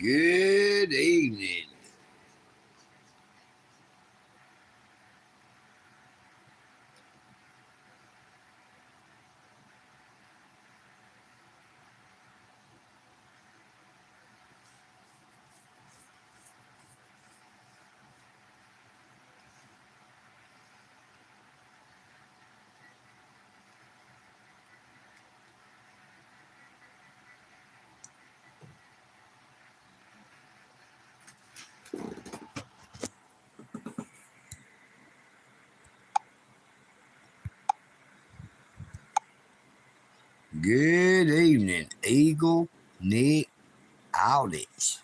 Good evening. Good evening, EagleNick outage.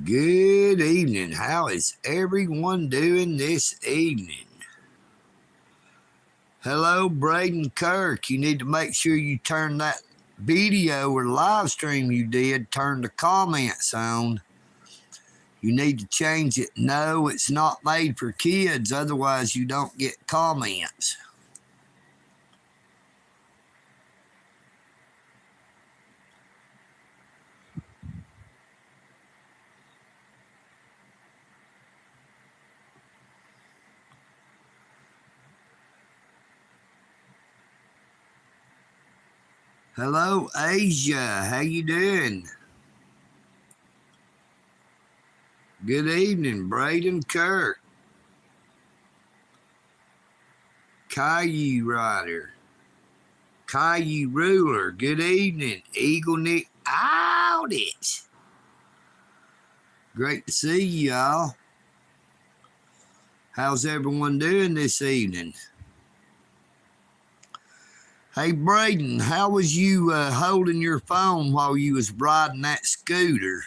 Good evening. How is everyone doing this evening? Hello, Braden Kirk. You need to make sure you turn that video or live stream you did, turn the comments on. You need to change it. No, it's not made for kids. Otherwise, you don't get comments. Hello, Asia. How you doing? Good evening, Braden Kirk. Caillou Rider. Caillou Ruler. Good evening, EagleNick outage. Great to see y'all. How's everyone doing this evening? Hey, Braden, how was you holding your phone while you was riding that scooter?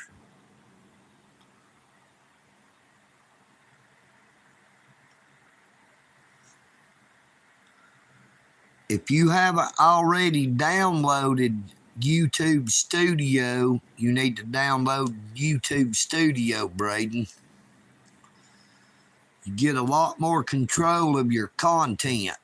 If you haven't already downloaded YouTube Studio, you need to download YouTube Studio, Braden. You get a lot more control of your content.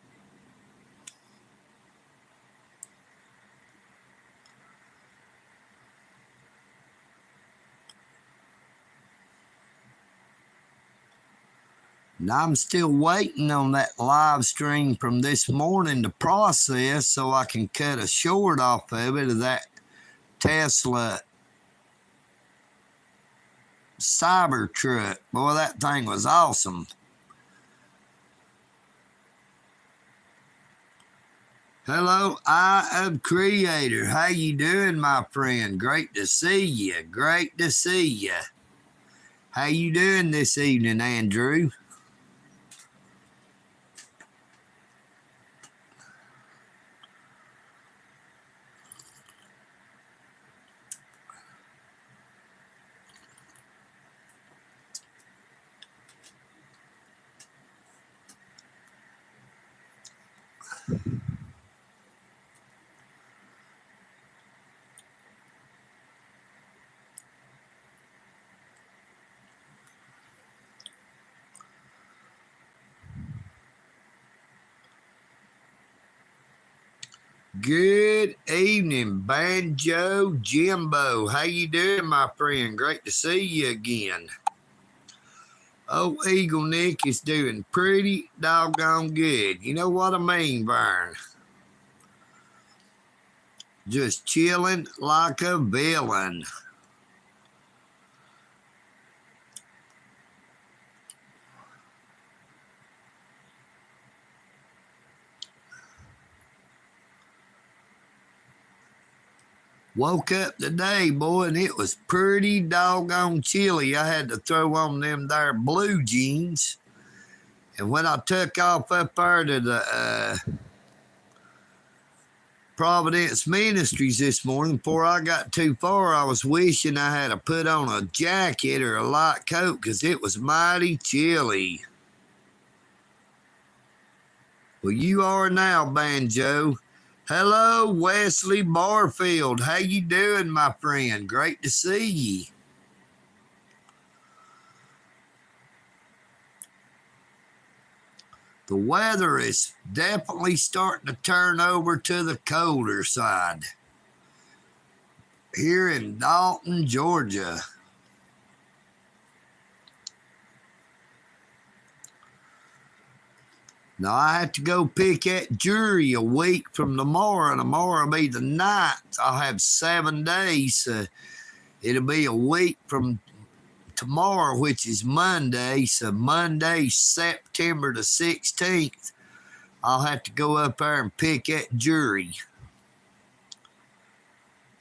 And I'm still waiting on that live stream from this morning to process so I can cut a short off of it of that Tesla Cybertruck. Boy, that thing was awesome. Hello, Eye of Creator. How you doing, my friend? Great to see you. Great to see you. How you doing this evening, Andrew? Good evening, Banjo Jimbo. How you doing, my friend? Great to see you again. Oh, EagleNick is doing pretty doggone good. You know what I mean, Vern? Just chilling like a villain. Woke up today, boy, and it was pretty doggone chilly. I had to throw on them there blue jeans And when I took off up there to the Providence Ministries this morning, before I got too far, I was wishing I had to put on a jacket or a light coat because it was mighty chilly. Well, you are now, Banjo. Hello, Wesley Barfield. How you doing, my friend? Great to see ye. The weather is definitely starting to turn over to the colder side here in Dalton, Georgia. Now, I have to go pick that jury a week from tomorrow, and tomorrow will be the 9th. I'll have 7 days. So it'll be a week from tomorrow, which is Monday. So Monday, September the 16th, I'll have to go up there and pick that jury.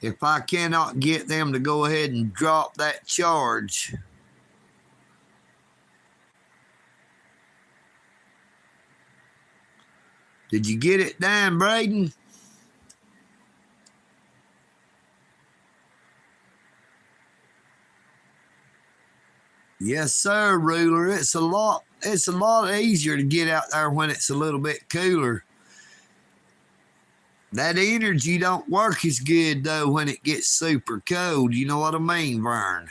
If I cannot get them to go ahead and drop that charge, did you get it done, Braden? Yes, sir, Ruler. It's a lot easier to get out there when it's a little bit cooler. That energy don't work as good, though, when it gets super cold. You know what I mean, Vern?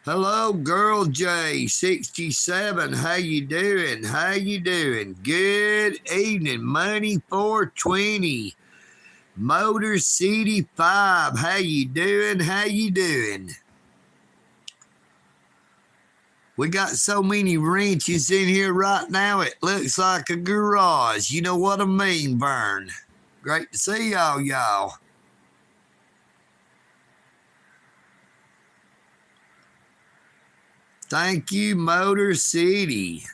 Hello, Girl J67. How you doing? How you doing? Good evening, Money 420. Motor City 5. How you doing? How you doing? We got so many wrenches in here right now, it looks like a garage. You know what I mean, Vern? Great to see y'all. Thank you, Motor City.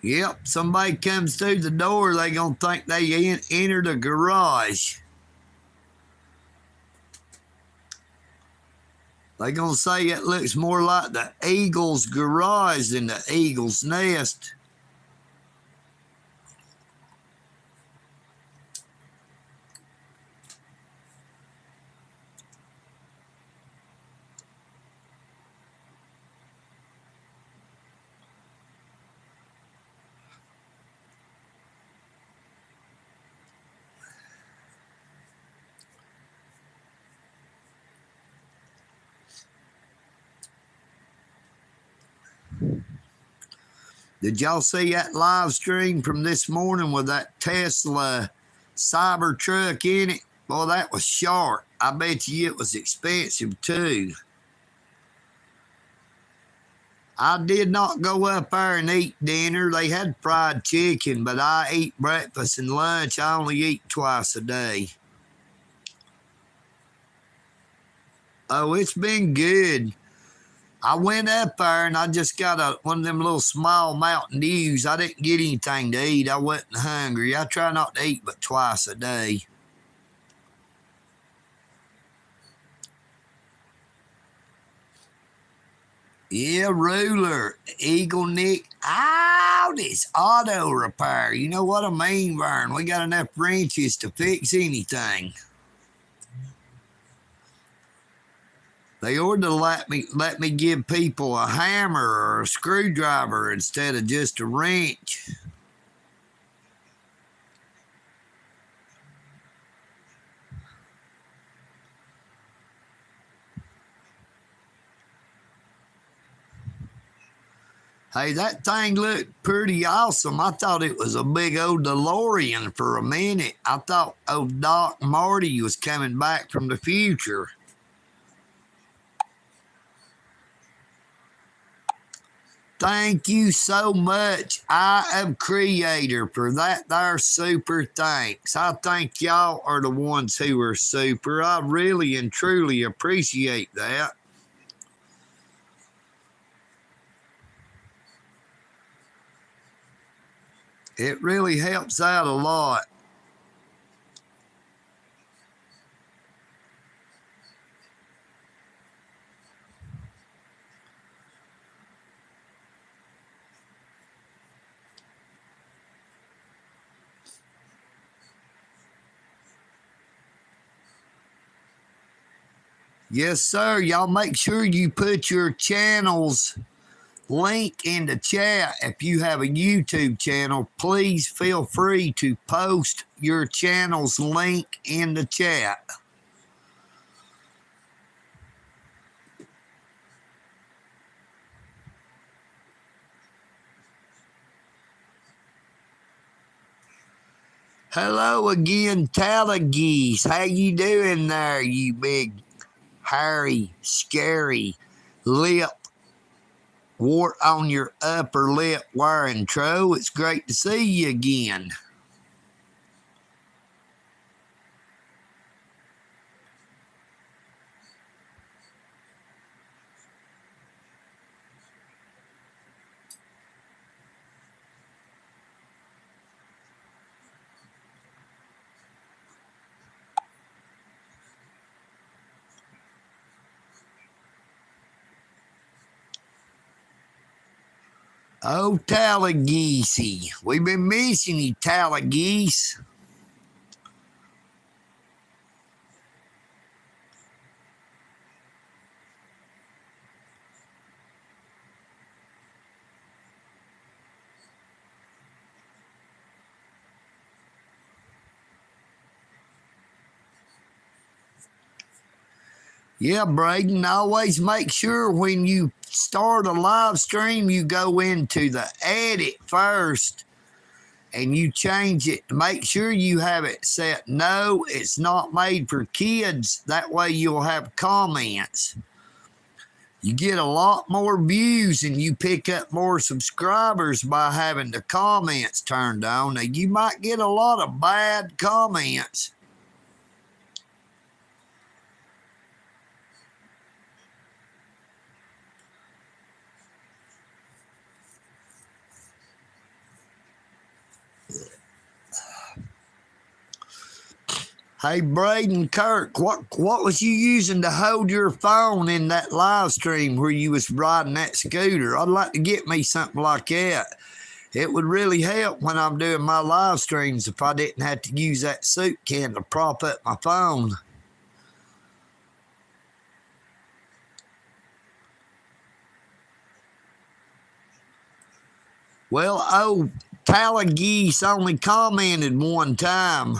Yep, somebody comes through the door, they gonna think they entered a garage. They gonna say it looks more like the Eagle's garage than the Eagle's nest. Did y'all see that live stream from this morning with that Tesla Cybertruck in it? Boy, that was sharp. I bet you it was expensive too. I did not go up there and eat dinner. They had fried chicken, but I eat breakfast and lunch. I only eat twice a day. Oh, it's been good. I went up there and I just got one of them little small Mountain Dews. I didn't get anything to eat. I wasn't hungry. I try not to eat but twice a day. Yeah, Ruler, EagleNick, out it's auto repair. You know what I mean, Vern? We got enough wrenches to fix anything. They ought to let me give people a hammer or a screwdriver instead of just a wrench. Hey, that thing looked pretty awesome. I thought it was a big old DeLorean for a minute. I thought old Doc Marty was coming back from the future. Thank you so much, I Am Creator, for that there super thanks. I think y'all are the ones who are super. I really and truly appreciate that. It really helps out a lot. Yes, sir. Y'all make sure you put your channel's link in the chat. If you have a YouTube channel, please feel free to post your channel's link in the chat. Hello again, Talageese. How you doing there, you big, hairy, scary lip wart on your upper lip wearing tro? It's great to see you again. Oh, Talageese. We've been missing you, Talageese. Yeah, Braden, always make sure when you start a live stream, you go into the edit first and you change it. Make sure you have it set, no, it's not made for kids. That way you'll have comments. You get a lot more views and you pick up more subscribers by having the comments turned on. Now, you might get a lot of bad comments. Hey, Braden Kirk, what was you using to hold your phone in that live stream where you was riding that scooter? I'd like to get me something like that. It would really help when I'm doing my live streams if I didn't have to use that soup can to prop up my phone. Well, oh, Talageese only commented one time.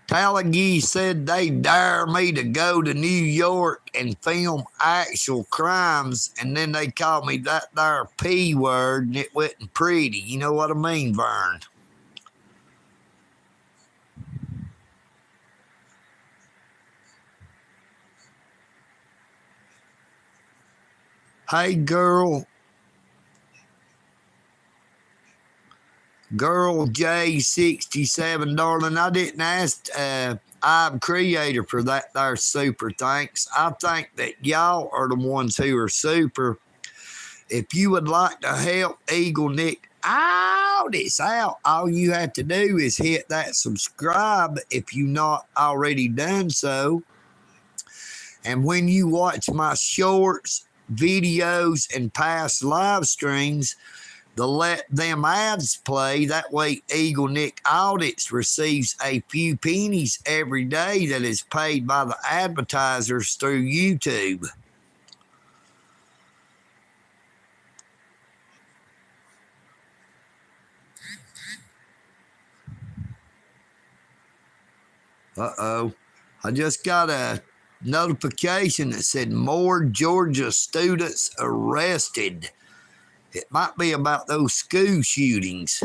Talageese said they dare me to go to New York and film actual crimes, and then they called me that there P word, and it wasn't pretty. You know what I mean, Vern? Hey, girl J67, darling, I didn't ask I'm creator for that there super thanks. I think that y'all are the ones who are super. If you would like to help EagleNick out, it's out. All you have to do is hit that subscribe if you've not already done so. And when you watch my shorts, videos, and past live streams, let them ads play. That way, EagleNick Audits receives a few pennies every day that is paid by the advertisers through YouTube. Uh-oh. I just got a notification that said more Georgia students arrested. It might be about those school shootings.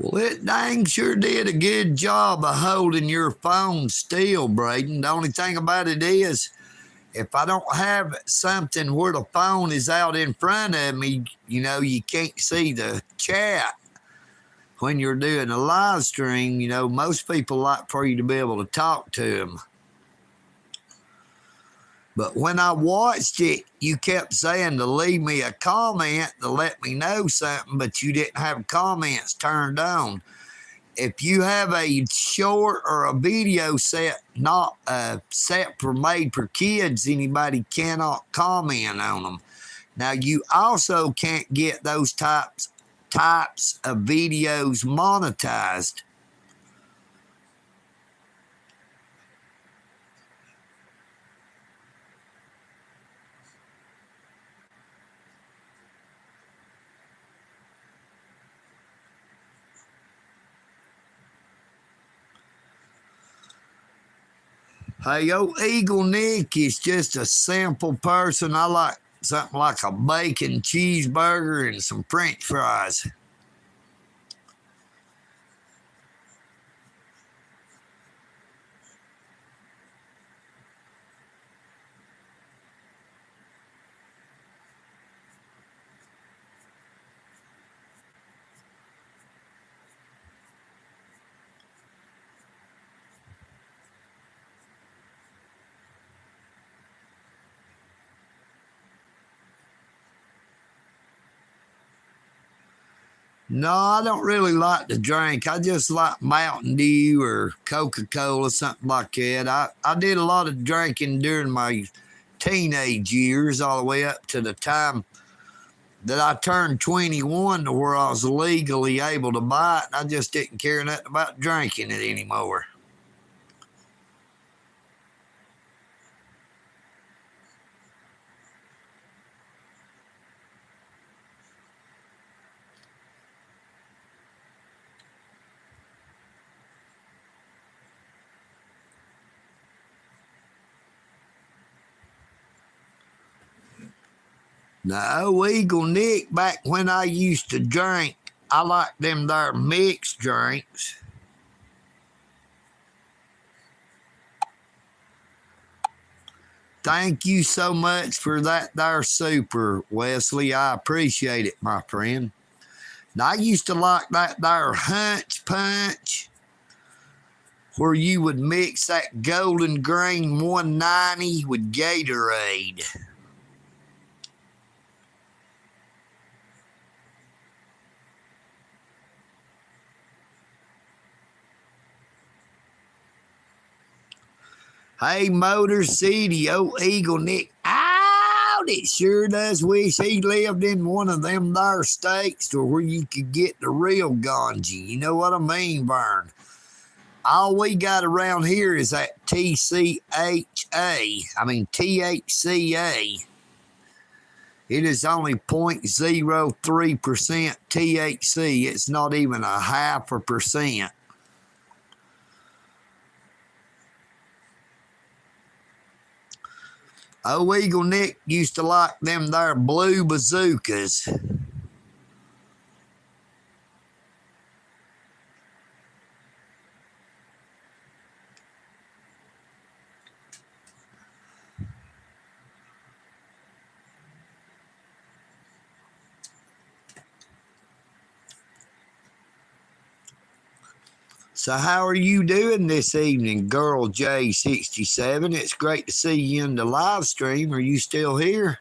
Well, it dang sure did a good job of holding your phone still, Braden. The only thing about it is, if I don't have something where the phone is out in front of me, you can't see the chat when you're doing a live stream. Most people like for you to be able to talk to them. But when I watched it, you kept saying to leave me a comment to let me know something, but you didn't have comments turned on. If you have a short or a video set not set for made for kids, anybody cannot comment on them. Now, you also can't get those types of videos monetized. Hey, EagleNick is just a simple person. I like something like a bacon cheeseburger and some French fries. No, I don't really like to drink. I just like Mountain Dew or Coca-Cola, something like that. I did a lot of drinking during my teenage years, all the way up to the time that I turned 21 to where I was legally able to buy it. I just didn't care nothing about drinking it anymore. Now, EagleNick, back when I used to drink, I liked them there mixed drinks. Thank you so much for that there super, Wesley. I appreciate it, my friend. Now, I used to like that there Hunch Punch, where you would mix that Golden Grain 190 with Gatorade. Hey, Motor City, EagleNick. Out! It sure does wish he lived in one of them there states to where you could get the real ganja. You know what I mean, Vern? All we got around here is that THCA. It is only 0.03% THC. It's not even 0.5%. EagleNick used to like them there blue bazookas. So how are you doing this evening, Girl J67? It's great to see you in the live stream. Are you still here?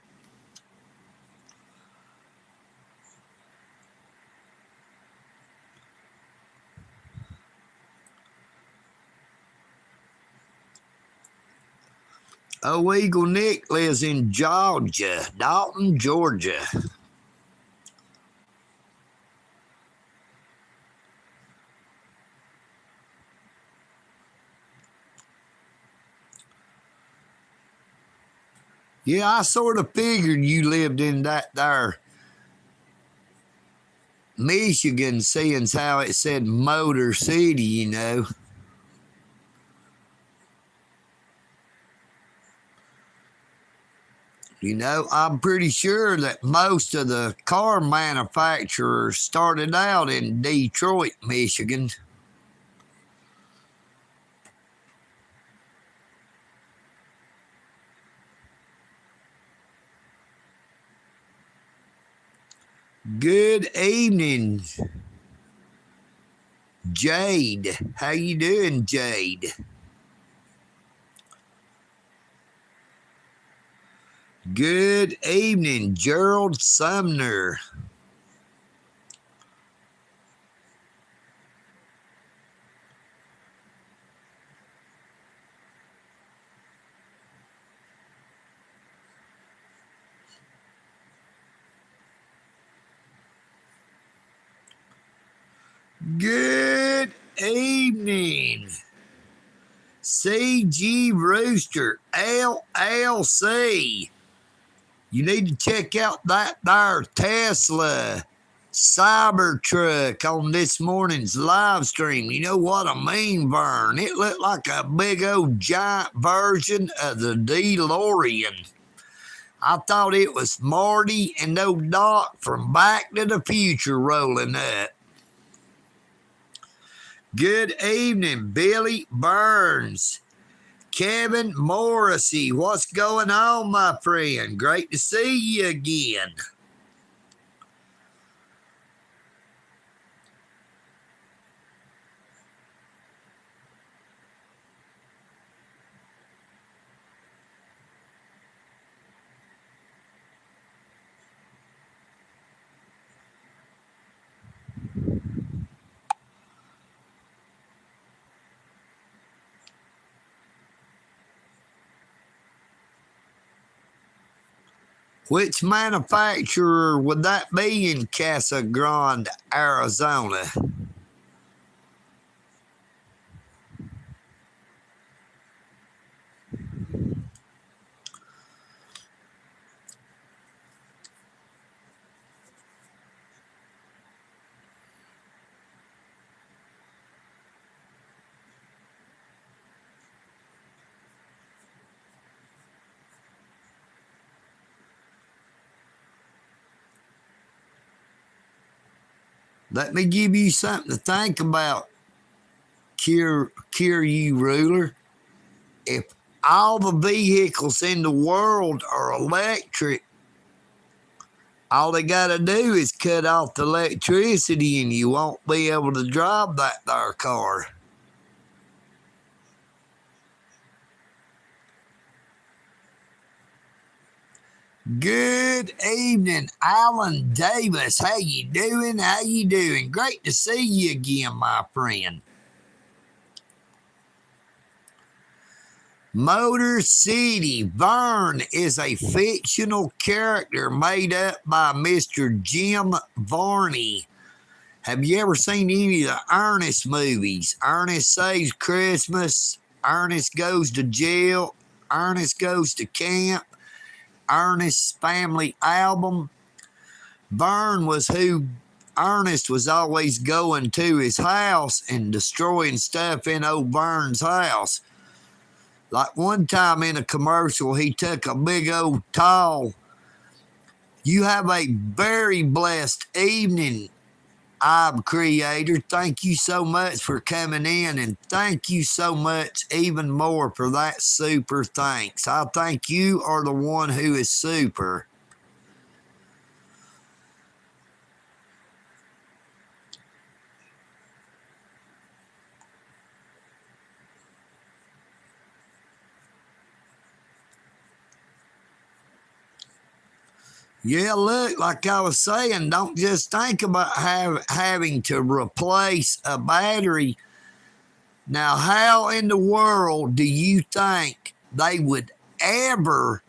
EagleNick lives in Georgia, Dalton, Georgia. Yeah, I sort of figured you lived in that there Michigan, seeing how it said Motor City, You know, I'm pretty sure that most of the car manufacturers started out in Detroit, Michigan. Good evening, Jade. How you doing, Jade? Good evening, Gerald Sumner. Good evening, CG Rooster LLC. You need to check out that there Tesla Cybertruck on this morning's live stream. You know what I mean, Vern? It looked like a big old giant version of the DeLorean. I thought it was Marty and old Doc from Back to the Future rolling up. Good evening, Billy Burns. Kevin Morrissey, what's going on, my friend? Great to see you again. Which manufacturer would that be in Casa Grande, Arizona? Let me give you something to think about, Cure You Ruler. If all the vehicles in the world are electric, all they got to do is cut off the electricity and you won't be able to drive that there car. Good evening, Alan Davis. How you doing? How you doing? Great to see you again, my friend. Motor City. Vern is a fictional character made up by Mr. Jim Varney. Have you ever seen any of the Ernest movies? Ernest Saves Christmas, Ernest Goes to Jail, Ernest Goes to Camp, Ernest's Family Album. Vern was who Ernest was always going to his house and destroying stuff in old Vern's house. Like one time in a commercial, he took a big old tall. You have a very blessed evening, I'm Creator. Thank you so much for coming in, and thank you so much even more for that super thanks. I think you are the one who is super. Yeah, look, like I was saying, don't just think about having to replace a battery. Now, how in the world do you think they would ever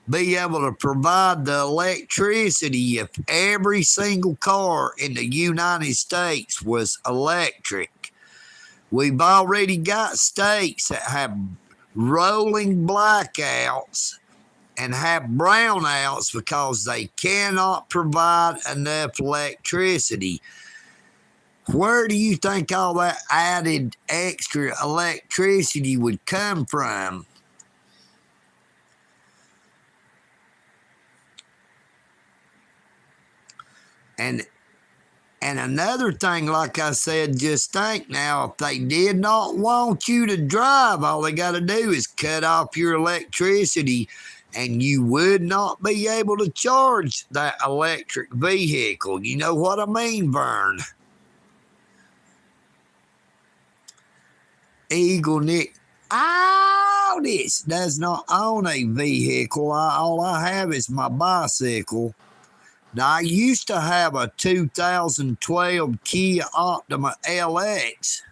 be able to provide the electricity if every single car in the United States was electric? We've already got states that have rolling blackouts and have brownouts because they cannot provide enough electricity. Where do you think all that added extra electricity would come from? And another thing, like I said, just think now, if they did not want you to drive, all they got to do is cut off your electricity, and you would not be able to charge that electric vehicle. You know what I mean, Vern? EagleNick. This does not own a vehicle. All I have is my bicycle. Now, I used to have a 2012 Kia Optima LX.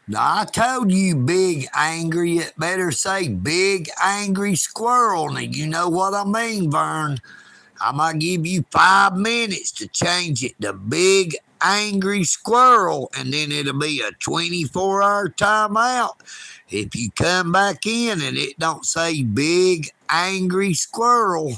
Now, I told you, Big Angry, it better say Big Angry Squirrel. Now, you know what I mean, Vern. I'm going to give you 5 minutes to change it to Big Angry Squirrel, and then it'll be a 24-hour timeout. If you come back in and it don't say Big Angry Squirrel.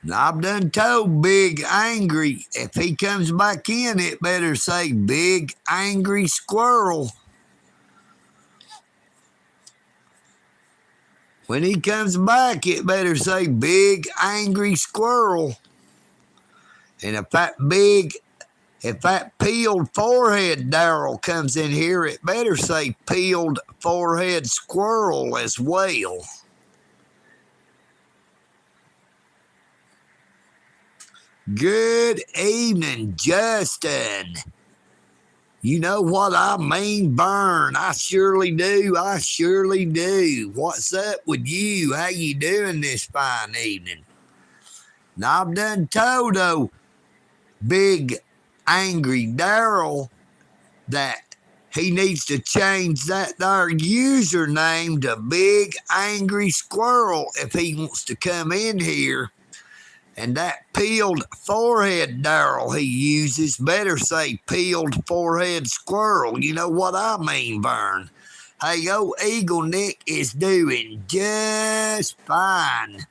Now, I've done told Big Angry, if he comes back in, it better say Big Angry Squirrel. When he comes back, it better say Big Angry Squirrel. And if that peeled forehead Daryl comes in here, it better say peeled forehead squirrel as well. Good evening, Justin. You know what I mean, Vern. I surely do. I surely do. What's up with you? How you doing this fine evening? Now, I've done told Big Angry Daryl that he needs to change that there username to Big Angry Squirrel if he wants to come in here. And that peeled forehead Daryl he uses better say peeled forehead squirrel. You know what I mean, Vern. Hey, EagleNick is doing just fine.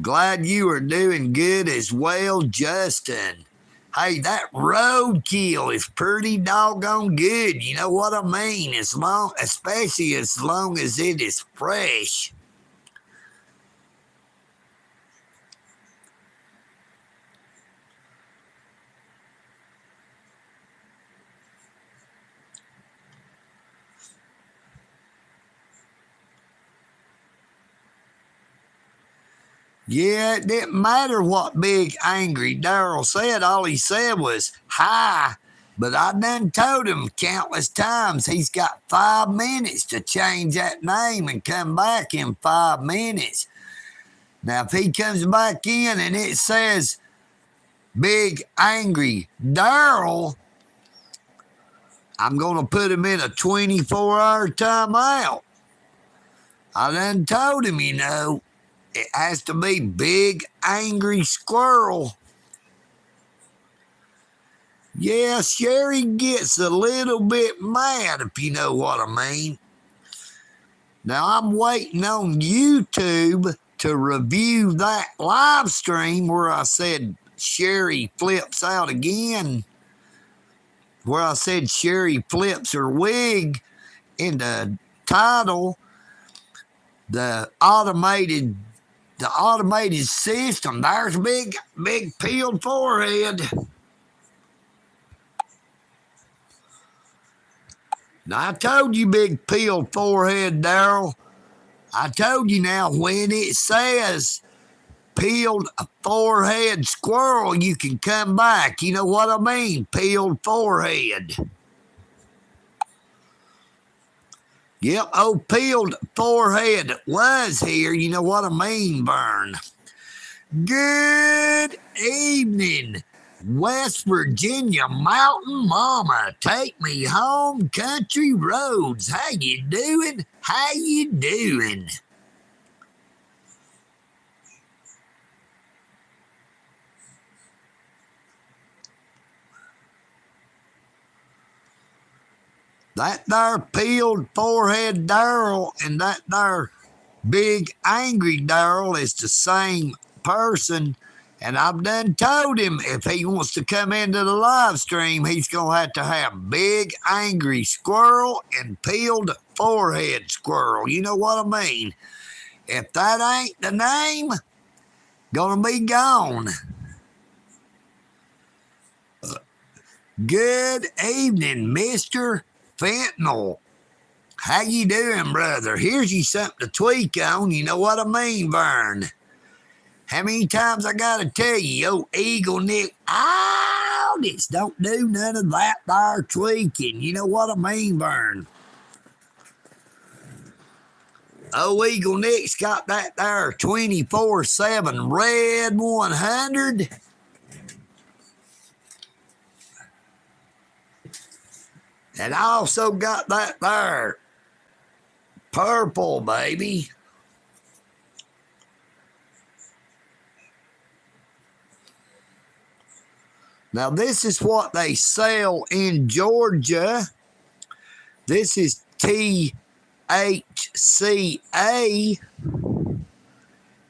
Glad you are doing good as well, Justin. Hey, that roadkill is pretty doggone good. You know what I mean? Especially as long as it is fresh. Yeah, it didn't matter what Big Angry Daryl said. All he said was, hi. But I done told him countless times he's got 5 minutes to change that name and come back in 5 minutes. Now, if he comes back in and it says Big Angry Daryl, I'm going to put him in a 24-hour timeout. I done told him, it has to be Big Angry Squirrel. Yeah, Sherry gets a little bit mad, if you know what I mean. Now, I'm waiting on YouTube to review that live stream where I said Sherry flips out again. Where I said Sherry flips her wig in the title. The automated system. There's big peeled forehead. Now, I told you, big peeled forehead, Daryl. I told you now, when it says peeled forehead squirrel, you can come back. You know what I mean? Peeled forehead. Yep, peeled forehead was here. You know what I mean, Vern. Good evening, West Virginia Mountain Mama. Take me home, country roads. How you doing? How you doing? That there peeled forehead Daryl and that there big angry Daryl is the same person. And I've done told him if he wants to come into the live stream, he's going to have big angry squirrel and peeled forehead squirrel. You know what I mean? If that ain't the name, gonna be gone. Good evening, Mr. Fentanyl. How you doing, brother? Here's you something to tweak on. You know what I mean, Vern? How many times I gotta tell you, EagleNick, this don't do none of that there tweaking. You know what I mean, Vern? EagleNick's got that there 24/7 red 100. And I also got that there purple, baby. Now, this is what they sell in Georgia. This is THCA.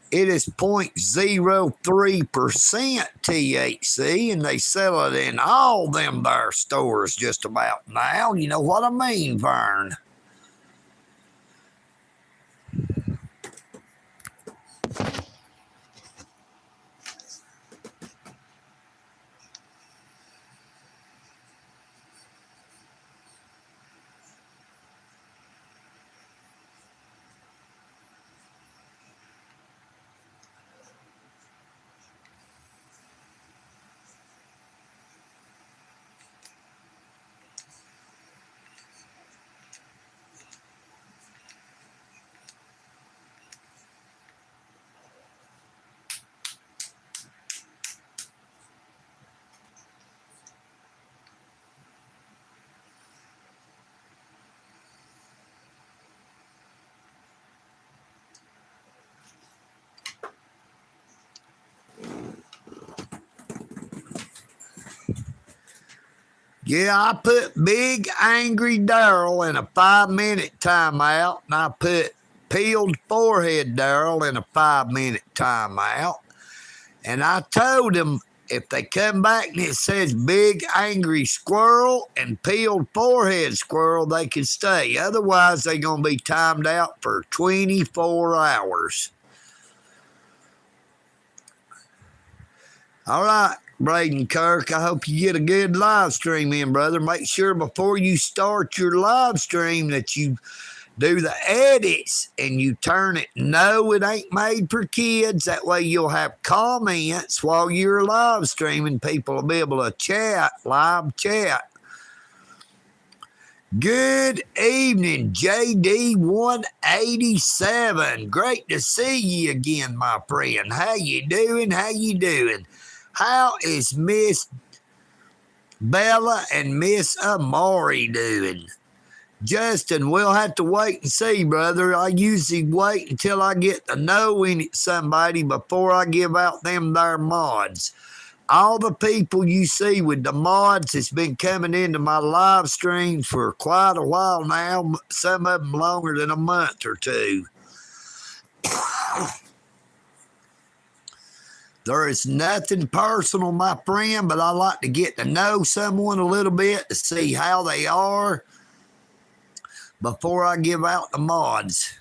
It is 0.03% THC, and they sell it in all them there stores just about now. You know what I mean, Vern? Yeah, I put Big Angry Daryl in a 5-minute timeout, and I put Peeled Forehead Daryl in a 5-minute timeout. And I told them if they come back and it says Big Angry Squirrel and Peeled Forehead Squirrel, they can stay. Otherwise, they're going to be timed out for 24 hours. All right, Braden Kirk, I hope you get a good live stream in, brother. Make sure before you start your live stream that you do the edits and you turn it no, it ain't made for kids. That way you'll have comments while you're live streaming. People will be able to chat, live chat. Good evening, JD187. Great to see you again, my friend. How you doing? How you doing? How is Miss Bella and Miss Amari doing? Justin, we'll have to wait and see, brother. I usually wait until I get to know somebody before I give out them their mods. All the people you see with the mods has been coming into my live streams for quite a while now, some of them longer than a month or two. There is nothing personal, my friend, but I like to get to know someone a little bit to see how they are before I give out the mods.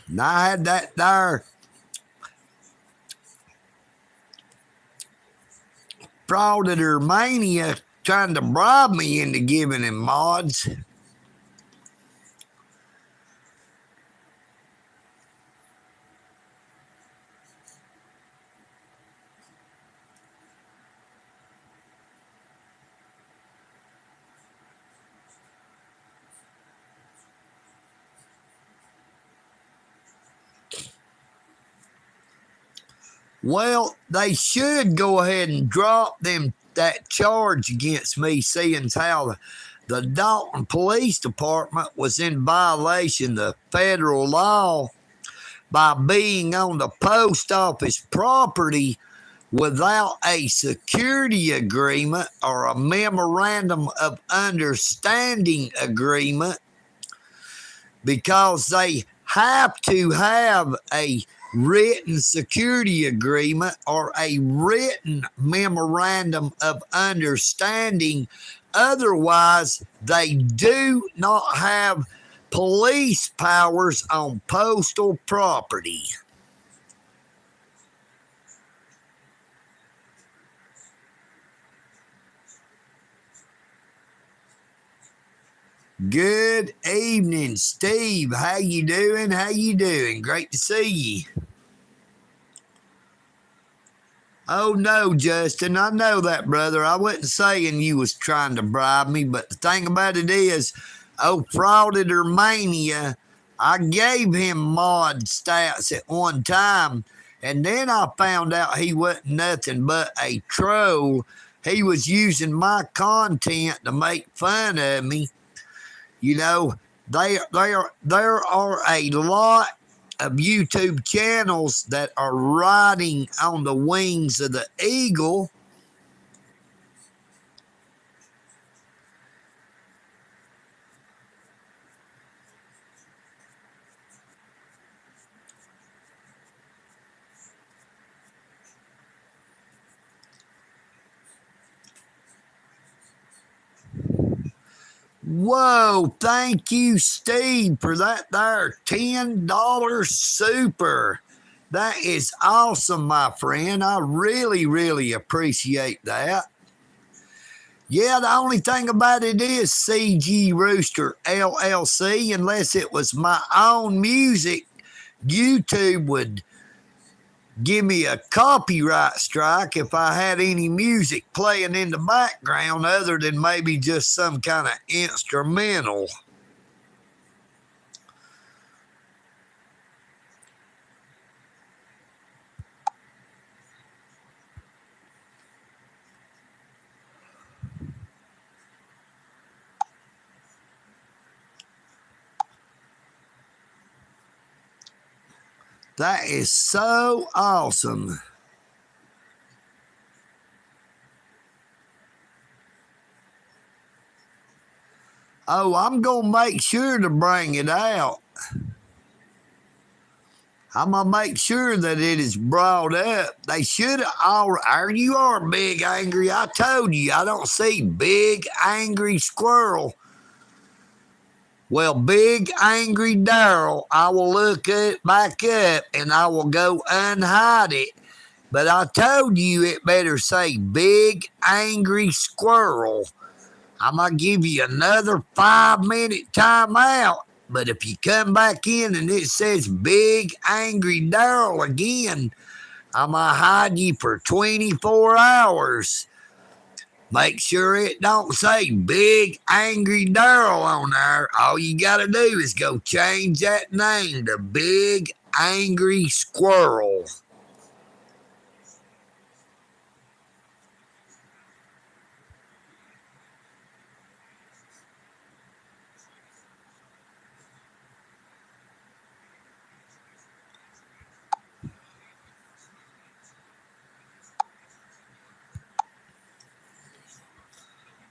And I had that there frauditor mania trying to bribe me into giving him mods. Well, they should go ahead and drop that charge against me, seeing how The Dalton Police Department was in violation of federal law by being on the post office property without a security agreement or a memorandum of understanding agreement, because they have to have a written security agreement or a written memorandum of understanding. Otherwise, they do not have police powers on postal property. Good evening, Steve. How you doing? How you doing? Great to see you. Oh no, Justin, I know that, brother. I wasn't saying you was trying to bribe me, but the thing about it is, Frauditor Mania, I gave him mod stats at one time, and then I found out he wasn't nothing but a troll. He was using my content to make fun of me. You know, there are a lot of YouTube channels that are riding on the wings of the eagle. Whoa, thank you, Steve, for that there $10 super. That is awesome, my friend. I really, really appreciate that. Yeah, the only thing about it is CG Rooster LLC, unless it was my own music, YouTube would give me a copyright strike if I had any music playing in the background other than maybe just some kind of instrumental. That is so awesome. Oh, I'm going to make sure to bring it out. I'm going to make sure that it is brought up. They should have already. You are Big Angry. I told you, I don't see Big Angry Squirrel. Well, Big Angry Daryl, I will look it back up and I will go unhide it. But I told you it better say Big Angry Squirrel. I'm going to give you another 5-minute timeout. But if you come back in and it says Big Angry Daryl again, I'm going to hide you for 24 hours. Make sure it don't say Big Angry Daryl on there. All you got to do is go change that name to Big Angry Squirrel.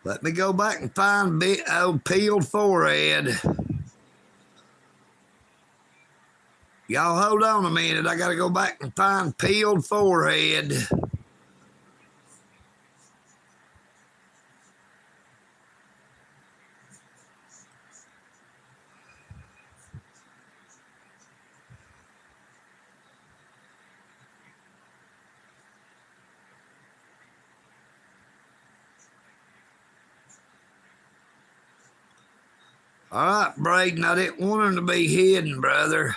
Let me go back and find Big Old Peeled Forehead. Y'all hold on a minute. I got to go back and find Peeled Forehead. All right, Braden, I didn't want him to be hidden, brother.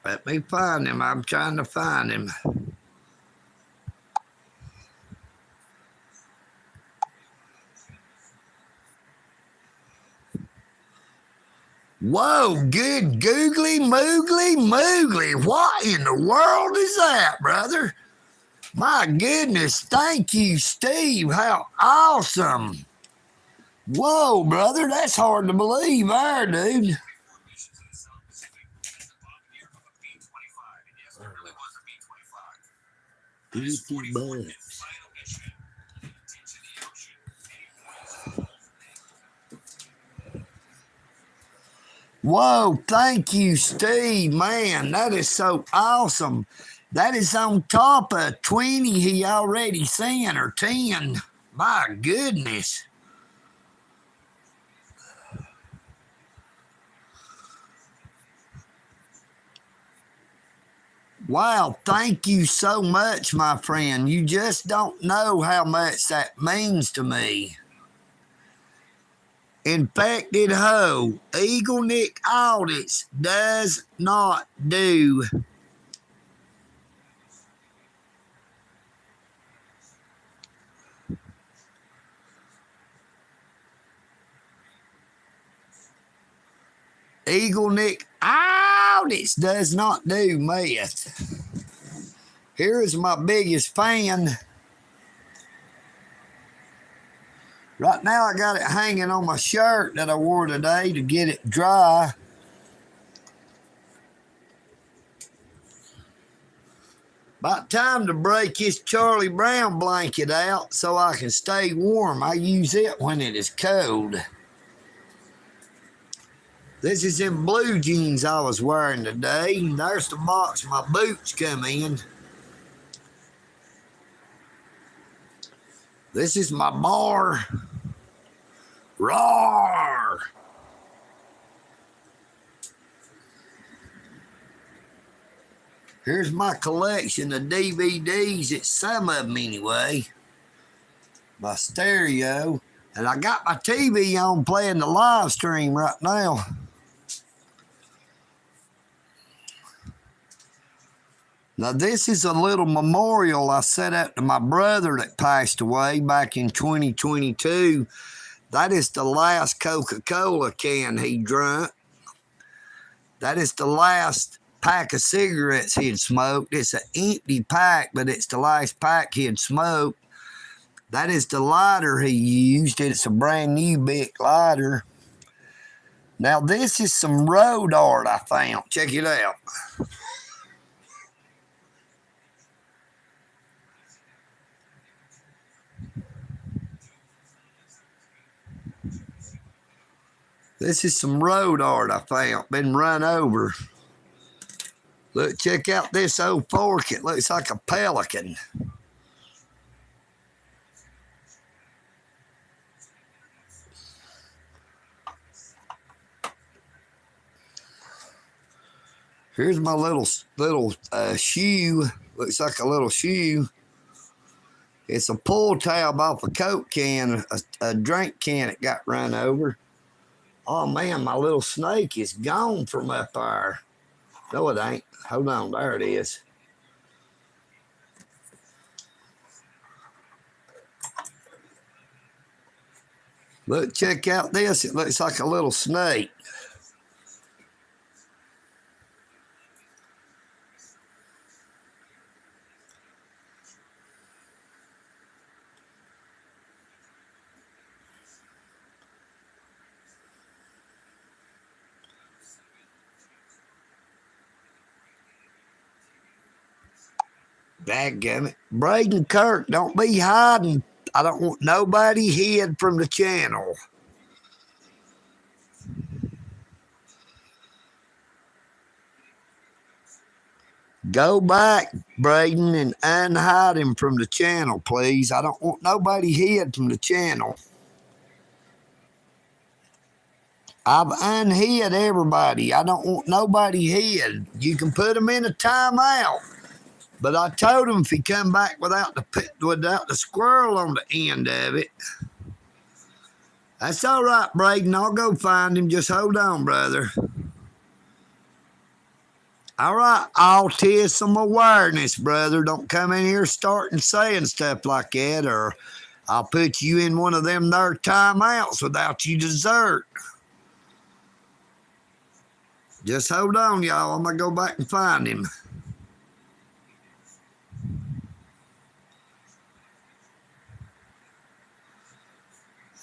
Let me find him. I'm trying to find him. Whoa, good googly moogly moogly. What in the world is that, brother? My goodness, thank you, Steve. How awesome. Whoa, brother, that's hard to believe there, dude. $50. Whoa, thank you, Steve. Man, that is so awesome. That is on top of 20 he already sent, or 10. My goodness. Wow, thank you so much, my friend. You just don't know how much that means to me. Infected hoe. EagleNick audits does not do. EagleNick audits does not do meth. Here is my biggest fan. Right now I got it hanging on my shirt that I wore today to get it dry. About time to break this Charlie Brown blanket out so I can stay warm. I use it when it is cold. This is in blue jeans I was wearing today. There's the box my boots come in. This is my bar. Roar! Here's my collection of DVDs. It's some of them anyway. My stereo. And I got my TV on playing the live stream right now. Now, this is a little memorial I set up to my brother that passed away back in 2022. That is the last Coca-Cola can he drank. That is the last pack of cigarettes he had smoked. It's an empty pack, but it's the last pack he had smoked. That is the lighter he used. It's a brand new big lighter. Now, this is some road art I found. Check it out. This is some road art I found. Been run over. Look, check out this old fork. It looks like a pelican. Here's my little shoe. Looks like a little shoe. It's a pull tab off a Coke can, a drink can that got run over. Oh man, my little snake is gone from up there. No, it ain't. Hold on, there it is. Look, check out this. It looks like a little snake. Dadgummit. Braden Kirk, don't be hiding. I don't want nobody hid from the channel. Go back, Braden, and unhide him from the channel, please. I don't want nobody hid from the channel. I've unhid everybody. I don't want nobody hid. You can put him in a timeout. But I told him if he come back without the squirrel on the end of it. That's all right, Braden. I'll go find him. Just hold on, brother. All right, autism awareness, brother. Don't come in here starting saying stuff like that, or I'll put you in one of them there timeouts without you dessert. Just hold on, y'all. I'm going to go back and find him.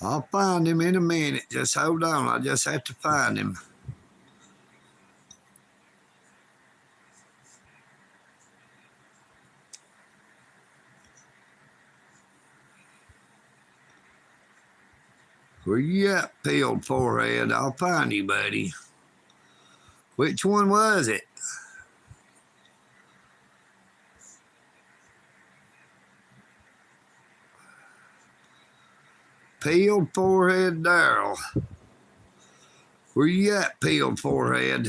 I'll find him in a minute. Just hold on. I just have to find him. Where you at, peeled forehead? I'll find you, buddy. Which one was it? Peeled forehead Daryl. Where you at, peeled forehead?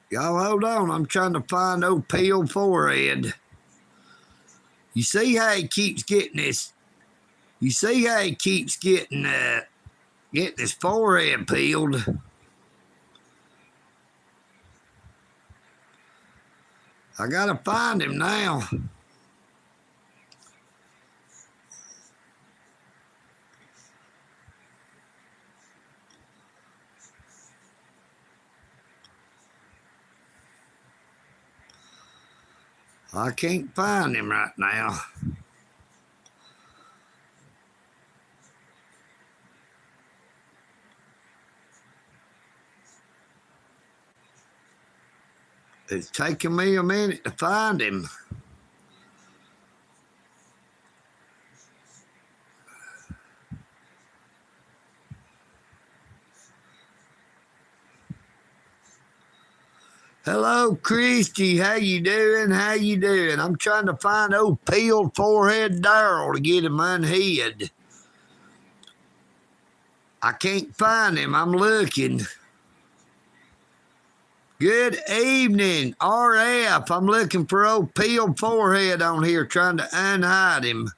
Y'all hold on. I'm trying to find old peeled forehead. You see how he keeps getting this? You see how he keeps getting his forehead peeled? I gotta find him now. I can't find him right now. It's taking me a minute to find him. Hello, Christy. How you doing? How you doing? I'm trying to find old peeled forehead Daryl to get him unhid. I can't find him. I'm looking. Good evening, RF. I'm looking for old peeled forehead on here, trying to unhide him.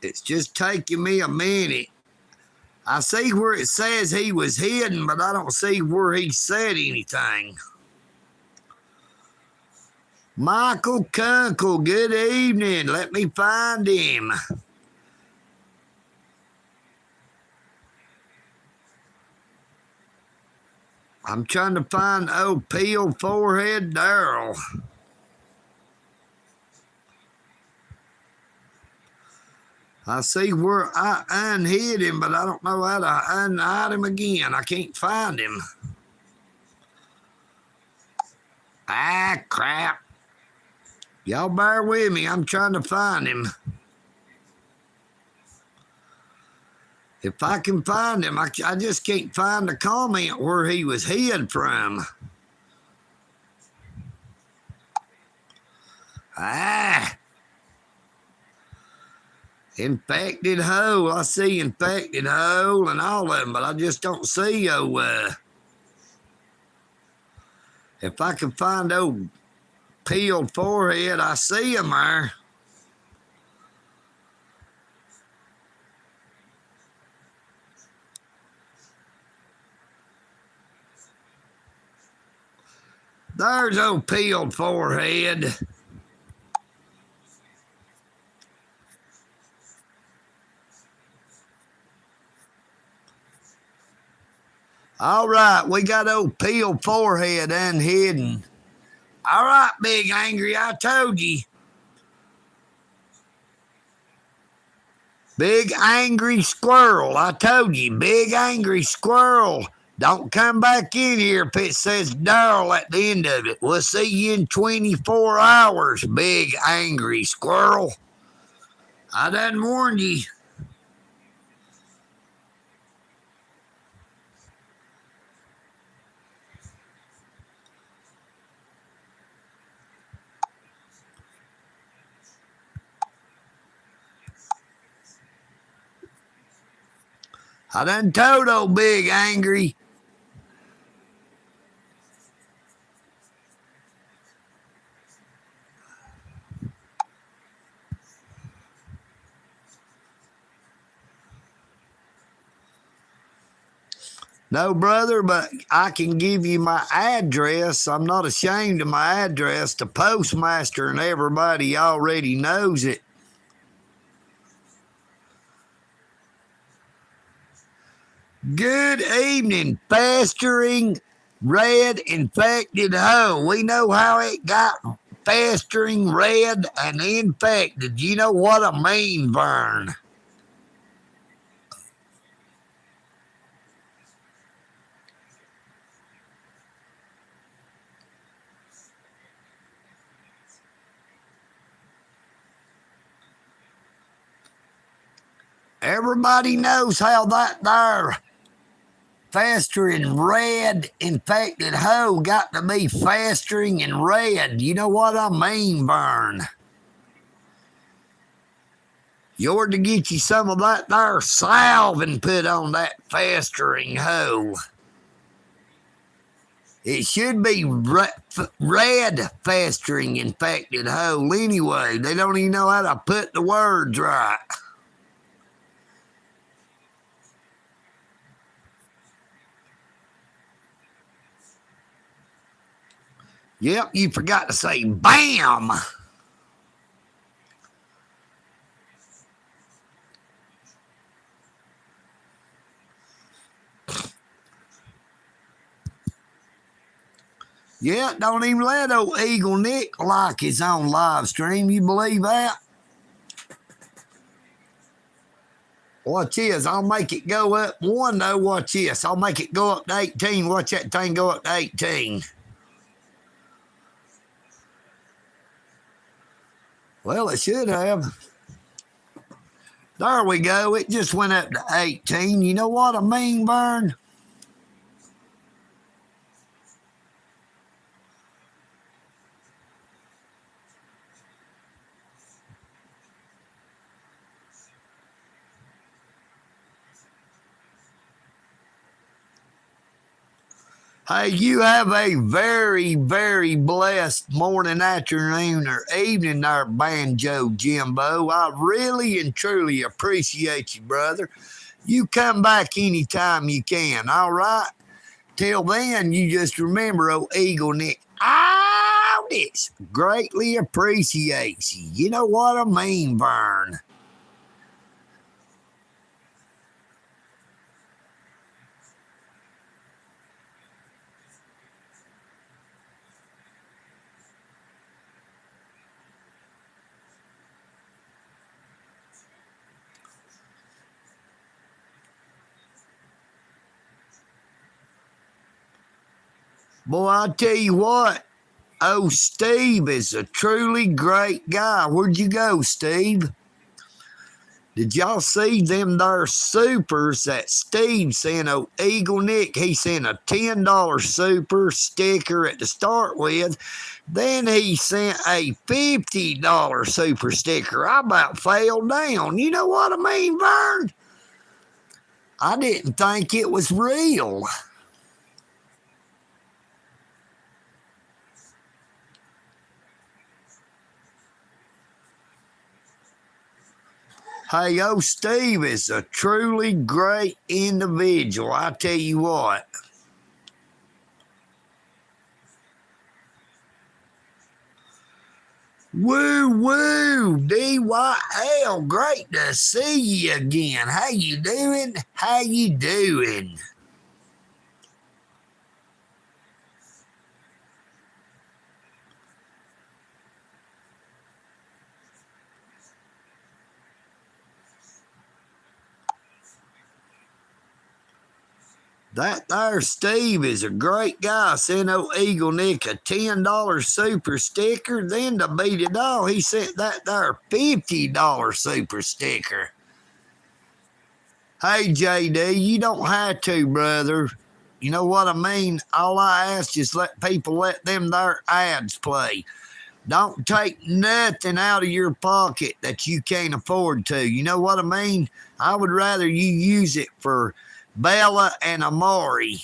It's just taking me a minute. I see where it says he was hidden, but I don't see where he said anything. Michael Kunkel, good evening. Let me find him. I'm trying to find old peeled forehead Daryl. I see where I unhid him, but I don't know how to unhide him again. I can't find him. Ah, crap. Y'all bear with me. I'm trying to find him. If I can find him, I just can't find the comment where he was hid from. Ah. Infected hole. I see infected hole and all of them, but I just don't see if I can find old peeled forehead, I see him there. There's old peeled forehead. All right, we got old peeled forehead unhidden. All right, Big Angry, I told you. Big Angry Squirrel, I told you. Big Angry Squirrel. Don't come back in here if it says Daryl at the end of it. We'll see you in 24 hours, Big Angry Squirrel. I done warned you. I done told old Big Angry. No, brother, but I can give you my address. I'm not ashamed of my address. The postmaster and everybody already knows it. Good evening, festering red infected hoe. We know how it got festering red and infected. You know what I mean, Vern? Everybody knows how that there festering red infected hoe got to be festering and red. You know what I mean, Vern? You ought to get you some of that there salve and put on that festering hoe. It should be red festering infected hoe anyway. They don't even know how to put the words right. Yep, you forgot to say BAM. Yeah, don't even let old EagleNick like his own live stream. You believe that? Watch this. I'll make it go up one, though. Watch this. I'll make it go up to 18. Watch that thing go up to 18. Well, it should have. There we go. It just went up to 18. You know what I mean, Vern? Hey, you have a very, very blessed morning, afternoon, or evening there, Banjo Jimbo. I really and truly appreciate you, brother. You come back anytime you can, all right? Till then, you just remember, oh, EagleNick, this greatly appreciates you. You know what I mean, Vern? Boy, I tell you what, oh, Steve is a truly great guy. Where'd you go, Steve? Did y'all see them there supers that Steve sent? Oh, EagleNick, he sent a $10 super sticker at the start with. Then he sent a $50 super sticker. I about fell down. You know what I mean, Vern? I didn't think it was real. Hey, oh, Steve is a truly great individual. I tell you what. Woo woo, DYL, great to see you again. How you doing? How you doing? That there Steve is a great guy. Sent old EagleNick a $10 super sticker. Then to beat it all, he sent that there $50 super sticker. Hey, JD, you don't have to, brother. You know what I mean? All I ask is let people let them there ads play. Don't take nothing out of your pocket that you can't afford to. You know what I mean? I would rather you use it for Bella and Amari.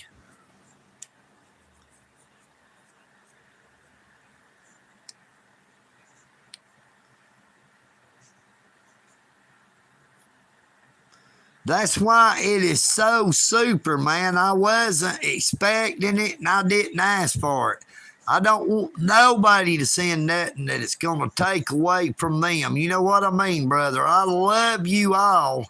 That's why it is so super, man. I wasn't expecting it, and I didn't ask for it. I don't want nobody to send nothing that it's going to take away from them. You know what I mean, brother? I love you all.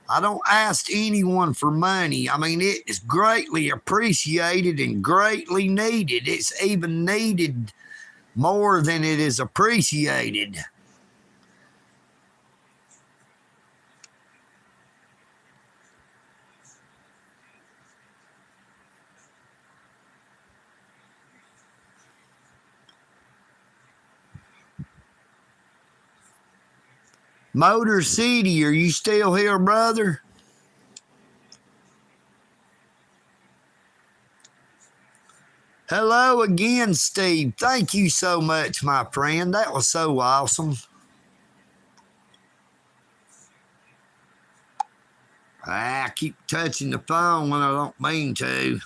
I don't ask anyone for money. I mean, it is greatly appreciated and greatly needed. It's even needed more than it is appreciated. Motor City, are you still here, brother? Hello again, Steve. Thank you so much, my friend. That was so awesome. I keep touching the phone when I don't mean to.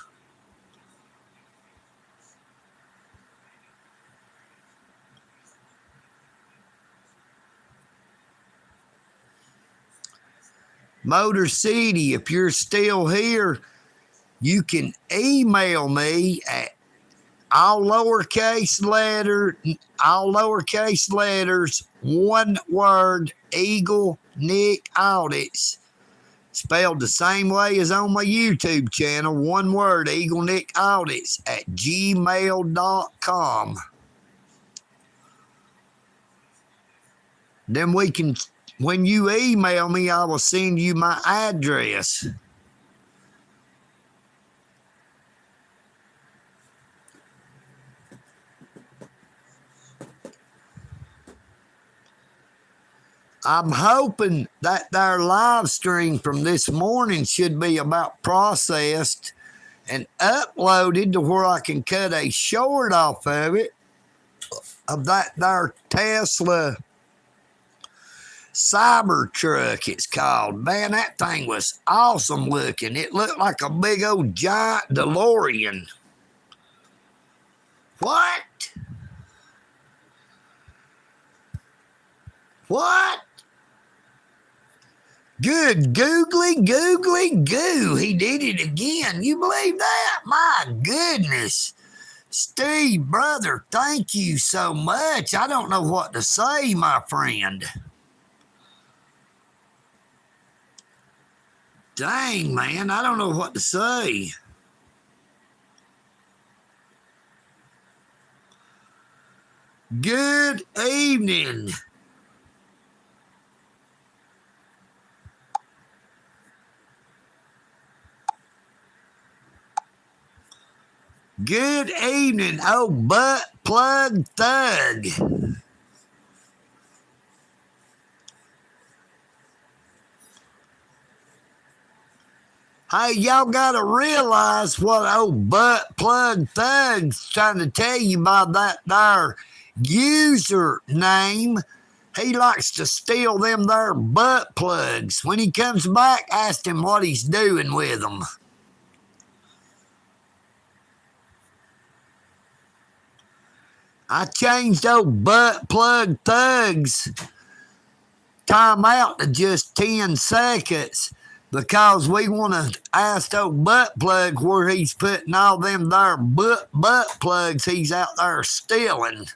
Motor City, if you're still here, you can email me at all lowercase letters, one word, EagleNick Audits, spelled the same way as on my YouTube channel, one word, EagleNick Audits at gmail.com. Then we can, when you email me, I will send you my address. I'm hoping that their live stream from this morning should be about processed and uploaded to where I can cut a short off of it, of that there Tesla Cybertruck, it's called. Man, that thing was awesome looking. It looked like a big old giant DeLorean. What? What? Good googly goo. He did it again. You believe that? My goodness. Steve, brother, thank you so much. I don't know what to say, my friend. Dang, man, I don't know what to say. Good evening. Good evening, oh butt plug thug. Hey, y'all gotta realize what old butt plug thug's trying to tell you by that there username. He likes to steal them there butt plugs. When he comes back, ask him what he's doing with them. I changed old butt plug thugs time out to just 10 seconds because we want to ask old butt plug where he's putting all them there butt plugs he's out there stealing.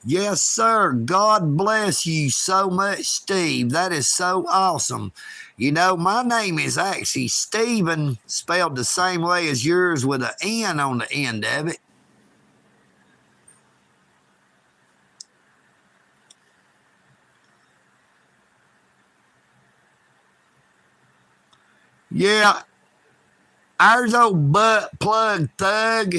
Yes, sir. God bless you so much, Steve. That is so awesome. You know, my name is actually Steven, spelled the same way as yours with an N on the end of it. Yeah, ours old butt plug thug.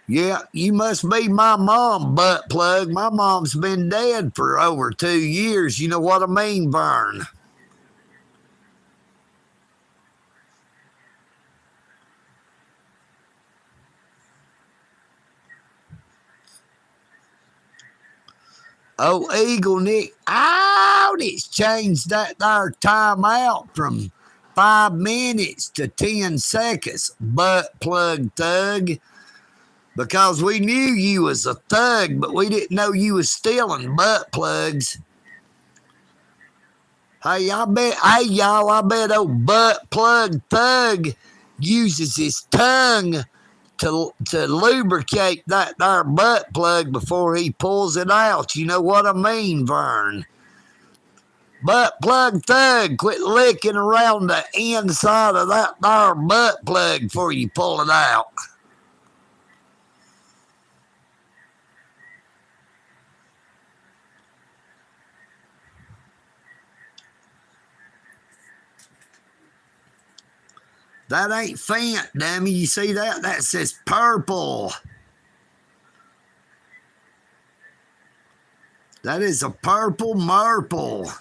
Yeah, you must be my mom, butt plug. My mom's been dead for over 2 years. You know what I mean, Vern? Oh, EagleNick out. It's changed that there timeout from 5 minutes to 10 seconds. Butt plug thug. Because we knew you was a thug, but we didn't know you was stealing butt plugs. Hey, y'all, I bet old butt plug thug uses his tongue to lubricate that there butt plug before he pulls it out. You know what I mean, Vern? Butt plug thug, quit licking around the inside of that there butt plug before you pull it out. That ain't Fant, dummy. You see that? That says purple. That is a purple Murple.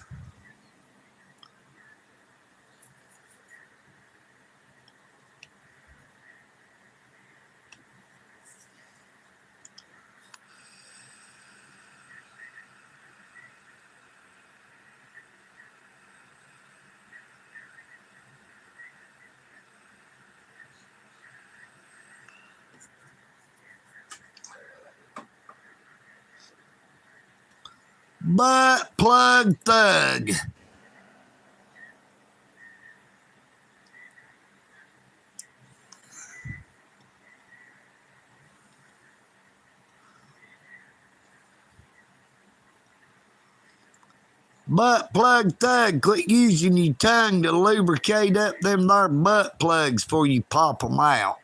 Butt plug thug. Butt plug thug, quit using your tongue to lubricate up them there butt plugs before you pop them out.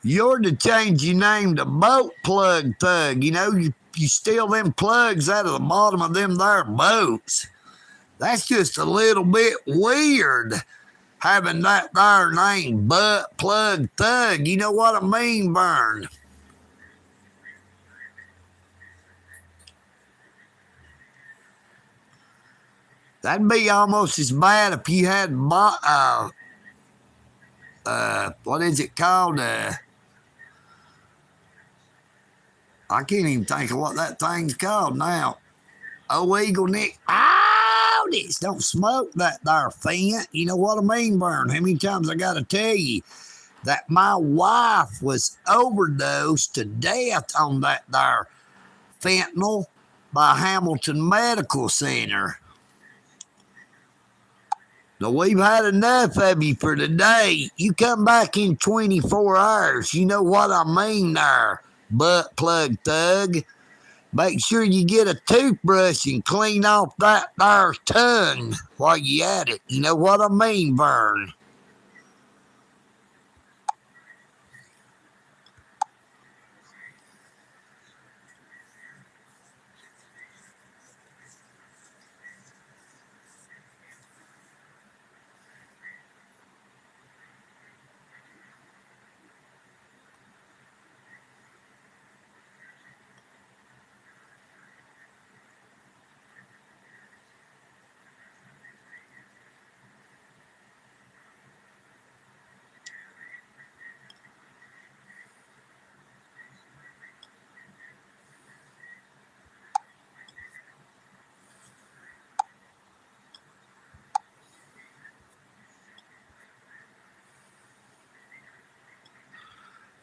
You're to change your name to boat plug thug. You know, you steal them plugs out of the bottom of them there boats. That's just a little bit weird, having that there name, butt plug thug. You know what I mean, Vern? That'd be almost as bad if you had what is it called? I can't even think of what that thing's called now. Oh, EagleNick. Oh, this don't smoke that there Fant. You know what I mean, Vern? How many times I got to tell you that my wife was overdosed to death on that there fentanyl by Hamilton Medical Center. Now, we've had enough of you for today. You come back in 24 hours. You know what I mean there, butt plug thug. Make sure you get a toothbrush and clean off that there tongue while you at it. You know what I mean, Vern?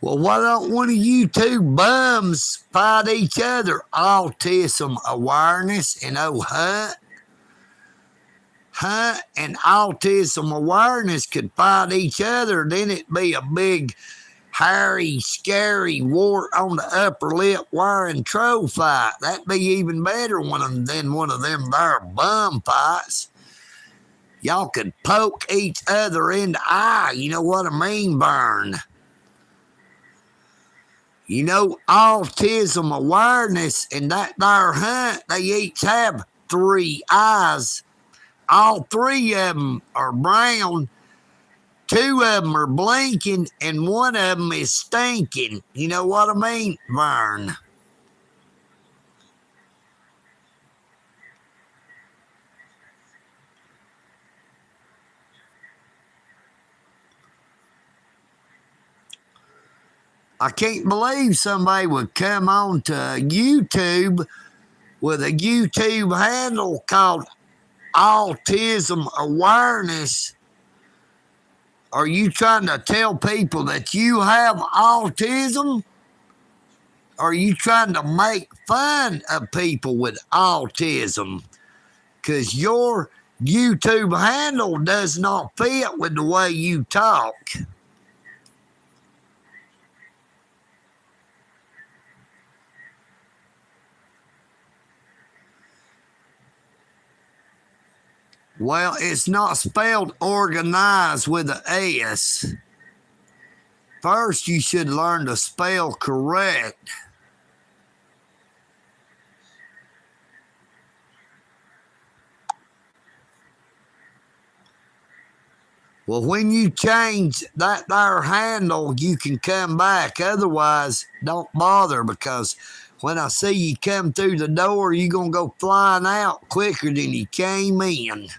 Well, why don't one of you two bums fight each other? Autism awareness and Hunt and autism awareness could fight each other. Then it'd be a big, hairy, scary wart on the upper lip wearing troll fight. That'd be even better than one of them there bum fights. Y'all could poke each other in the eye. You know what I mean, Vern? You know, autism awareness and that there Hunt, they each have 3 eyes. All 3 of them are brown. 2 of them are blinking, and 1 of them is stinking. You know what I mean, Vern? I can't believe somebody would come on to YouTube with a YouTube handle called Autism Awareness? Are you trying to tell people that you have autism? Are you trying to make fun of people with autism? Because your YouTube handle does not fit with the way you talk. Well, it's not spelled organized with an S. First, you should learn to spell correct. Well, when you change that there handle, you can come back. Otherwise, don't bother, because when I see you come through the door, you're going to go flying out quicker than you came in.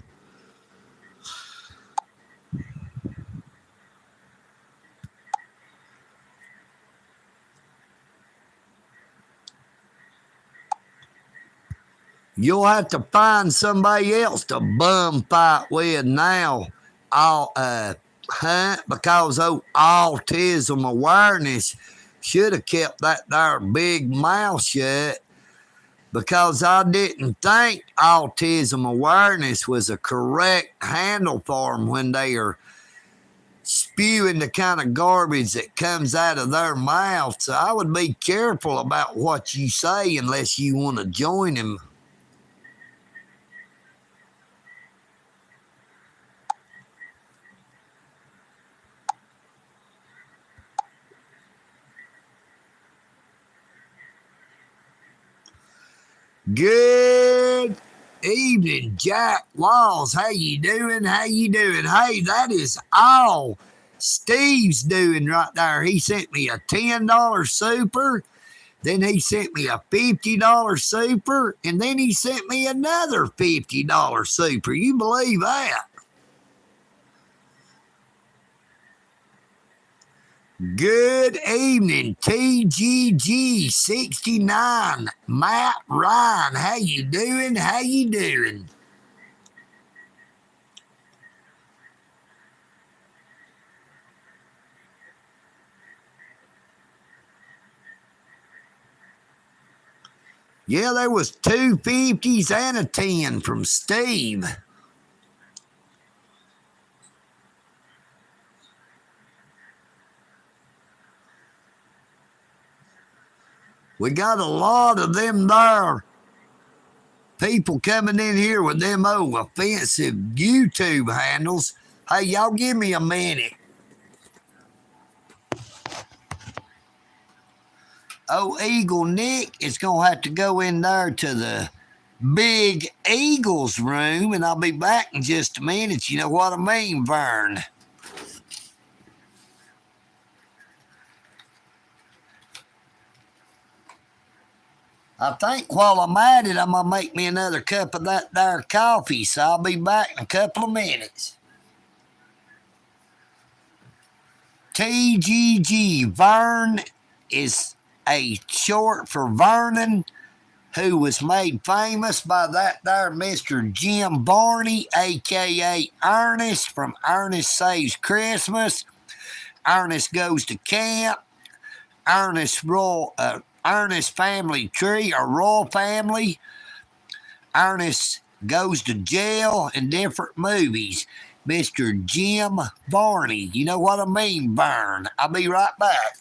You'll have to find somebody else to bum fight with now, Hunt, because Autism Awareness should have kept that there big mouth shut, because I didn't think Autism Awareness was a correct handle for them when they are spewing the kind of garbage that comes out of their mouth. So I would be careful about what you say unless you want to join them. Good evening, Jack Walls. How you doing? How you doing? Hey, that is all Steve's doing right there. He sent me a $10 super. Then he sent me a $50 super. And then he sent me another $50 super. You believe that? Good evening, TGG69, Matt Ryan. How you doing? How you doing? Yeah, there was two 50s and a 10 from Steve. We got a lot of them there. People coming in here with them old offensive YouTube handles. Hey, y'all give me a minute. Oh, EagleNick is going to have to go in there to the Big Eagles room, and I'll be back in just a minute. You know what I mean, Vern? I think while I'm at it, I'm going to make me another cup of that there coffee, so I'll be back in a couple of minutes. TGG, Vern is a short for Vernon, who was made famous by that there Mr. Jim Barney, a.k.a. Ernest from Ernest Saves Christmas. Ernest Goes to Camp. Ernest Family Tree, or Royal Family. Ernest Goes to Jail, and different movies. Mr. Jim Barney. You know what I mean, Vern? I'll be right back.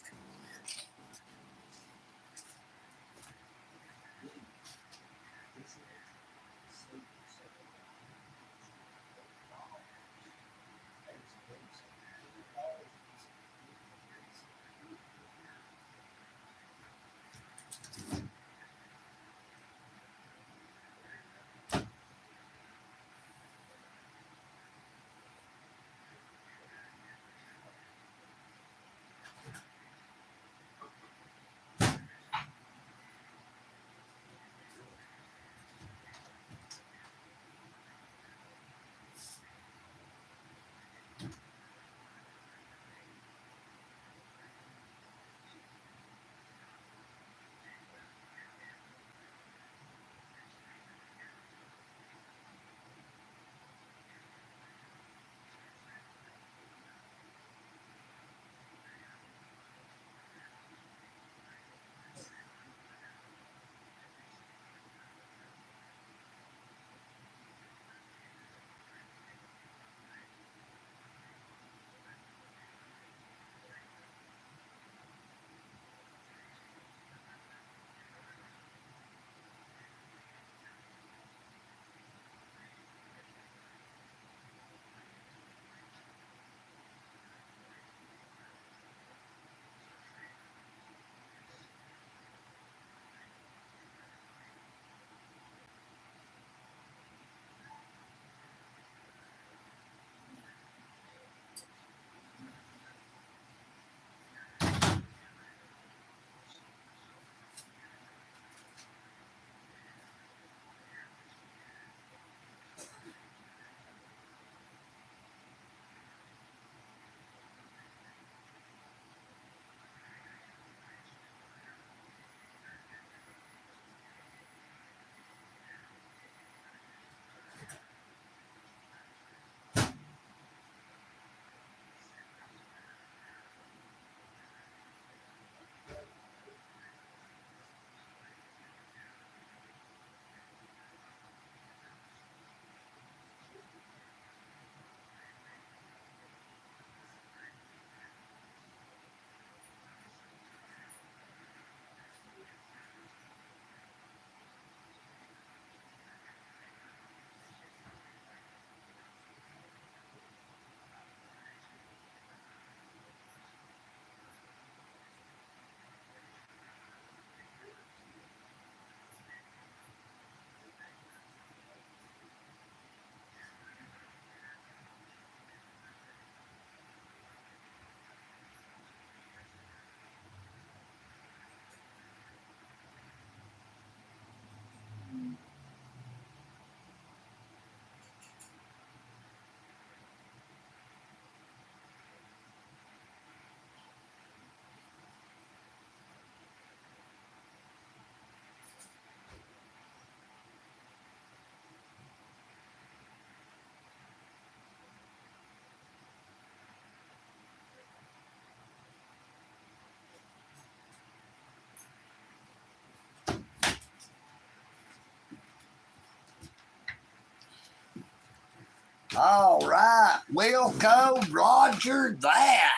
All right, Wilco, Roger that.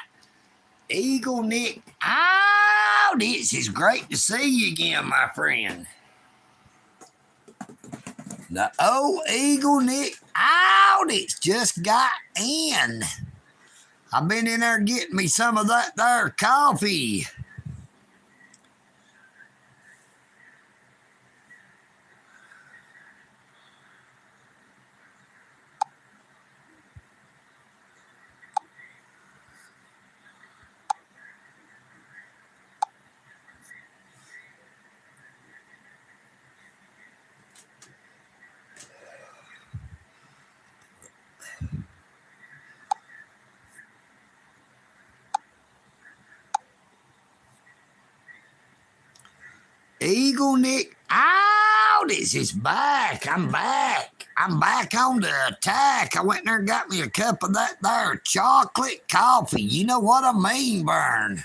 EagleNick out. This is great to see you again, my friend. The old EagleNick out. It's just got in. I've been in there getting me some of that there coffee. EagleNick out. This is back. I'm back. I'm back on the attack. I went there and got me a cup of that there chocolate coffee. You know what I mean, Vern?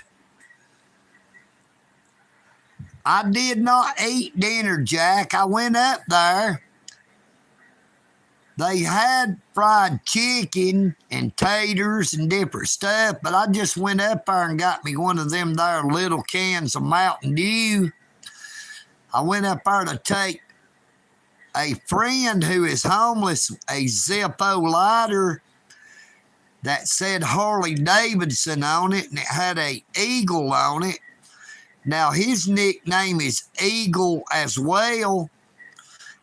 I did not eat dinner, Jack. I went up there. They had fried chicken and taters and different stuff, but I just went up there and got me one of them there little cans of Mountain Dew. I went up there to take a friend who is homeless a Zippo lighter that said Harley Davidson on it, and it had a eagle on it. Now, his nickname is Eagle as well.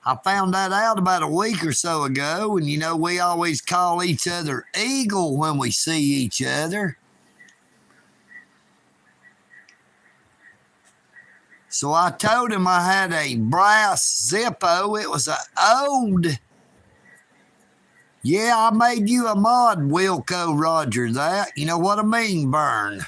I found that out about a week or so ago, and you know, we always call each other Eagle when we see each other. So I told him I had a brass Zippo. It was an old. Yeah, I made you a mod, Wilco, Roger that. You know what I mean, Vern?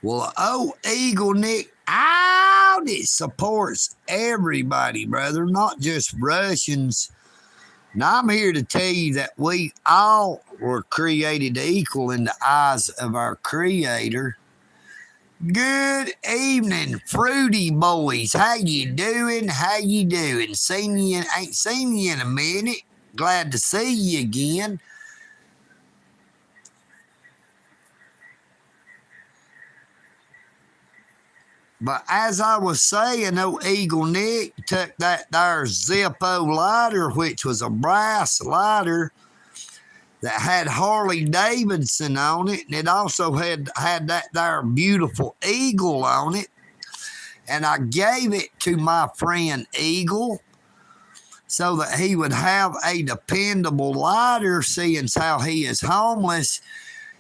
Well, oh, EagleNick out. It supports everybody, brother, not just Russians. Now, I'm here to tell you that we all were created equal in the eyes of our Creator. Good evening, Fruity Boys. How you doing? How you doing? Ain't seen you in a minute. Glad to see you again. But as I was saying, old EagleNick took that there Zippo lighter, which was a brass lighter that had Harley Davidson on it, and it also had that there beautiful eagle on it. And I gave it to my friend Eagle so that he would have a dependable lighter, seeing how he is homeless.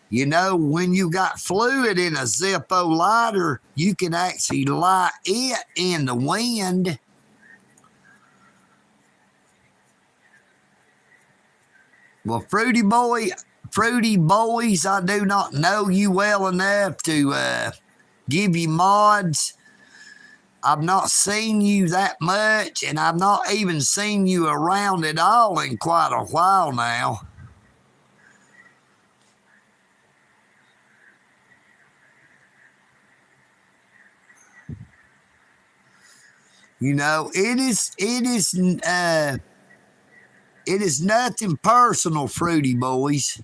You know, when you got fluid in a Zippo lighter, you can actually light it in the wind. Well, Fruity Boys, I do not know you well enough to give you mods. I've not seen you that much, and I've not even seen you around at all in quite a while now. You know, it is nothing personal, Fruity Boys.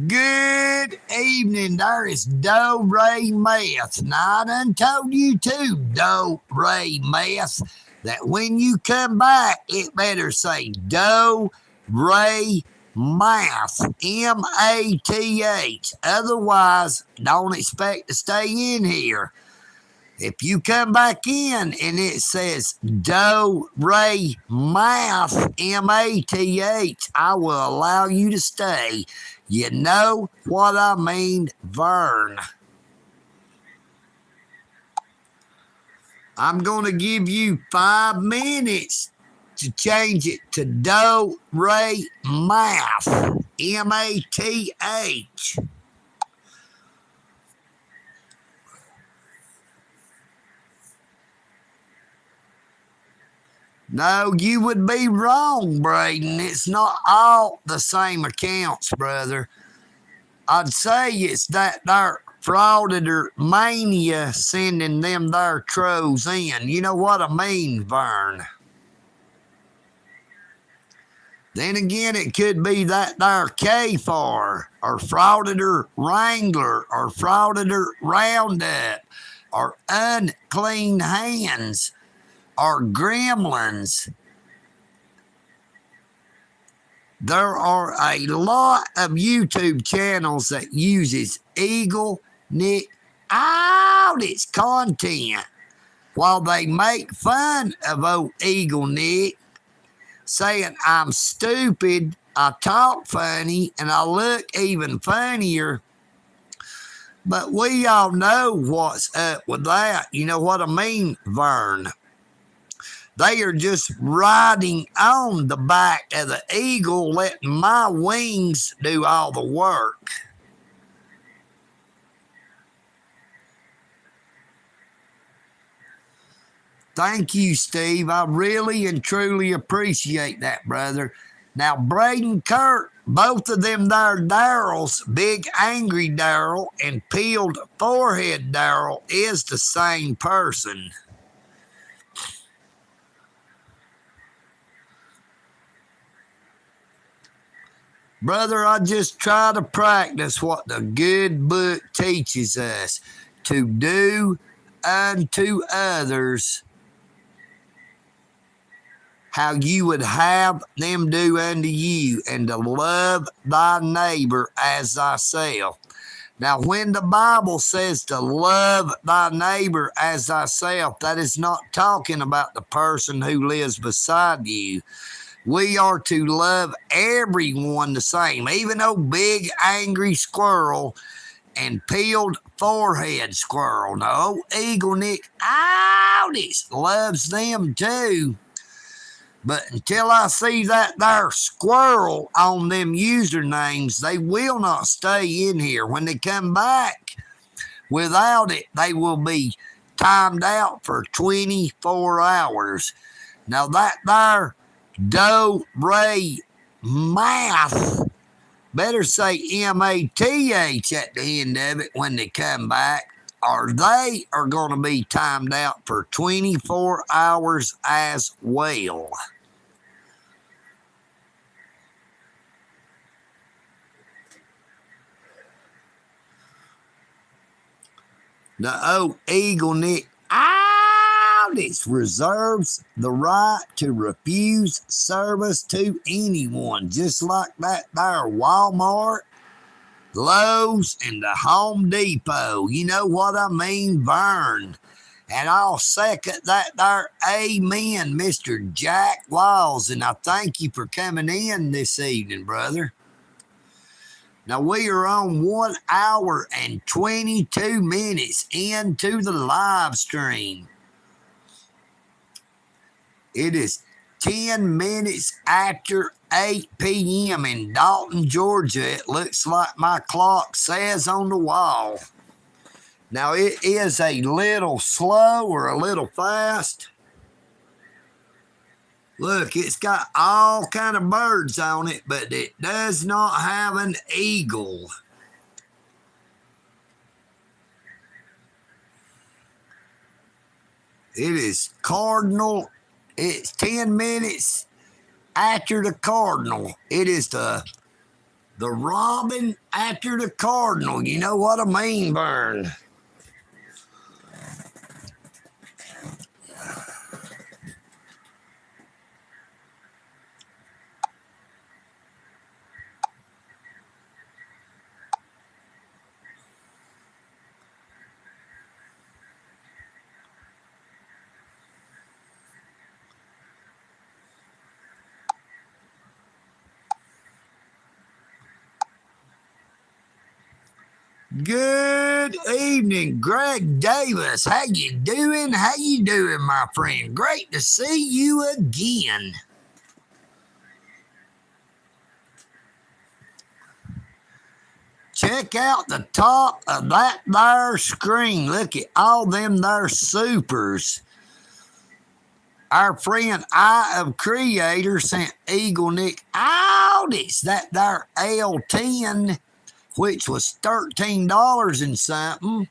Good evening. There is Do Ray Meth. Now, I done told you too, Do Ray Meth, that when you come back, it better say Do Ray Math, M-A-T-H. Otherwise, don't expect to stay in here. If you come back in and it says Do Ray Math, M-A-T-H, I will allow you to stay. You know what I mean, Vern. I'm going to give you 5 minutes to change it to Do Re Math. M-A-T-H. No, you would be wrong, Braden. It's not all the same accounts, brother. I'd say it's that there frauditor mania sending them there trolls in. You know what I mean, Vern? Then again, it could be that there KFAR, or frauditor wrangler, or frauditor roundup, or unclean hands, or gremlins. There are a lot of YouTube channels that uses EagleNick all its content while they make fun of old EagleNick, saying I'm stupid, I talk funny, and I look even funnier. But we all know what's up with that. You know what I mean, Vern? They are just riding on the back of the eagle, letting my wings do all the work. Thank you, Steve. I really and truly appreciate that, brother. Now, Braden Kirk, both of them there Darryls, Big Angry Darryl and Peeled Forehead Darryl, is the same person. Brother, I just try to practice what the good book teaches us, to do unto others how you would have them do unto you, and to love thy neighbor as thyself. Now, when the Bible says to love thy neighbor as thyself, that is not talking about the person who lives beside you. We are to love everyone the same, even old Big Angry Squirrel and Peeled Forehead Squirrel. No, EagleNick Audis loves them too. But until I see that there squirrel on them usernames, they will not stay in here. When they come back without it, they will be timed out for 24 hours. Now that there Do Re Math, better say M-A-T-H at the end of it when they come back, or they are going to be timed out for 24 hours as well. The old EagleNick Audis reserves the right to refuse service to anyone, just like that there Walmart, Lowe's, and the Home Depot. You know what I mean, Vern? And I'll second that there amen, Mr. Jack Walls, and I thank you for coming in this evening, brother. Now, we are on 1 hour and 22 minutes into the live stream. It is 10 minutes after 8 p.m. in Dalton, Georgia. It looks like my clock says on the wall. Now, it is a little slow or a little fast. Look, it's got all kind of birds on it, but it does not have an eagle. It is cardinal. It's 10 minutes after the cardinal. It is the robin after the cardinal. You know what I mean, Vern? Good evening, Greg Davis. How you doing? How you doing, my friend? Great to see you again. Check out the top of that there screen. Look at all them there supers. Our friend Eye of Creator sent EagleNick out. It's that there L10, which was $13 and something.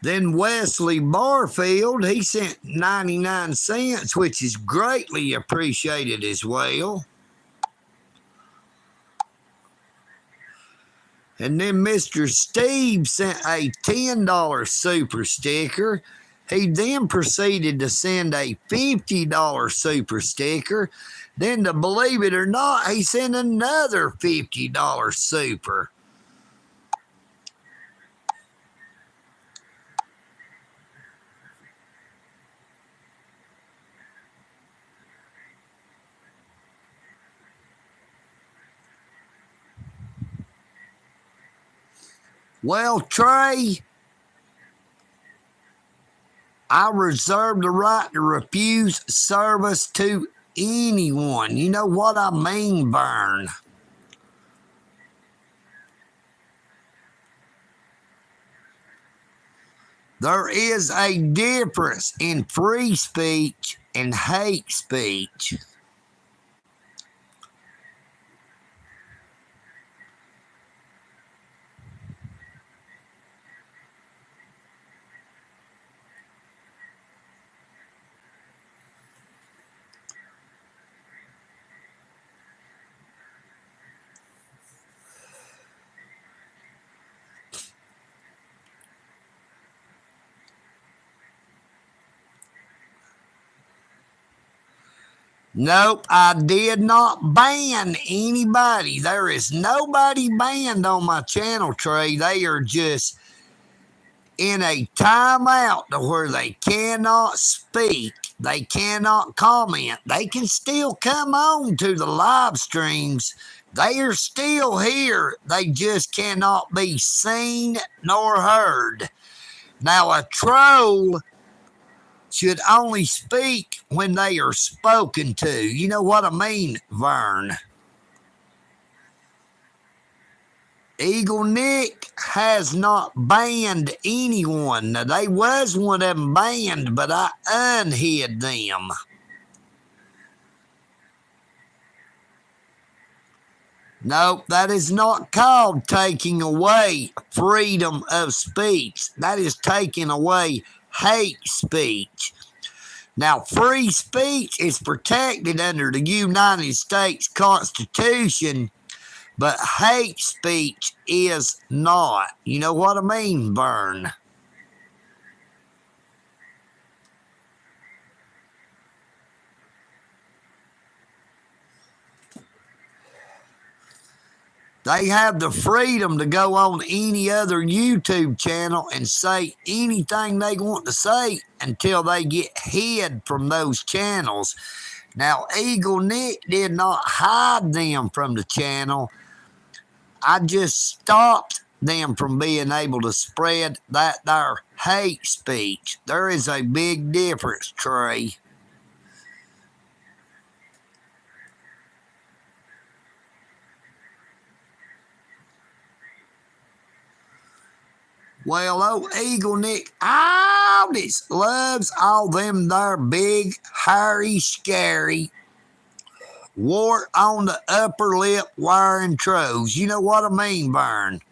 Then Wesley Barfield, he sent 99 cents, which is greatly appreciated as well. And then Mr. Steve sent a $10 super sticker. He then proceeded to send a $50 super sticker. Then, to believe it or not, he sent another $50 super. Well, Trey, I reserve the right to refuse service to anyone. You know what I mean, Vern? There is a difference in free speech and hate speech. Nope, I did not ban anybody. There is nobody banned on my channel, Trey. They are just in a timeout to where they cannot speak. They cannot comment. They can still come on to the live streams. They are still here. They just cannot be seen nor heard. Now, a troll should only speak when they are spoken to. You know what I mean, Vern? EagleNick has not banned anyone. Now, they was one of them banned, but I unhid them. Nope, that is not called taking away freedom of speech. That is taking away hate speech. Now, free speech is protected under the United States Constitution, but hate speech is not. You know what I mean, Vern? They have the freedom to go on any other YouTube channel and say anything they want to say until they get hid from those channels. Now, EagleNick did not hide them from the channel. I just stopped them from being able to spread that there hate speech. There is a big difference, Trey. Well, old EagleNick always loves all them there big, hairy, scary, wart on the upper lip wearing trolls. You know what I mean, Vern?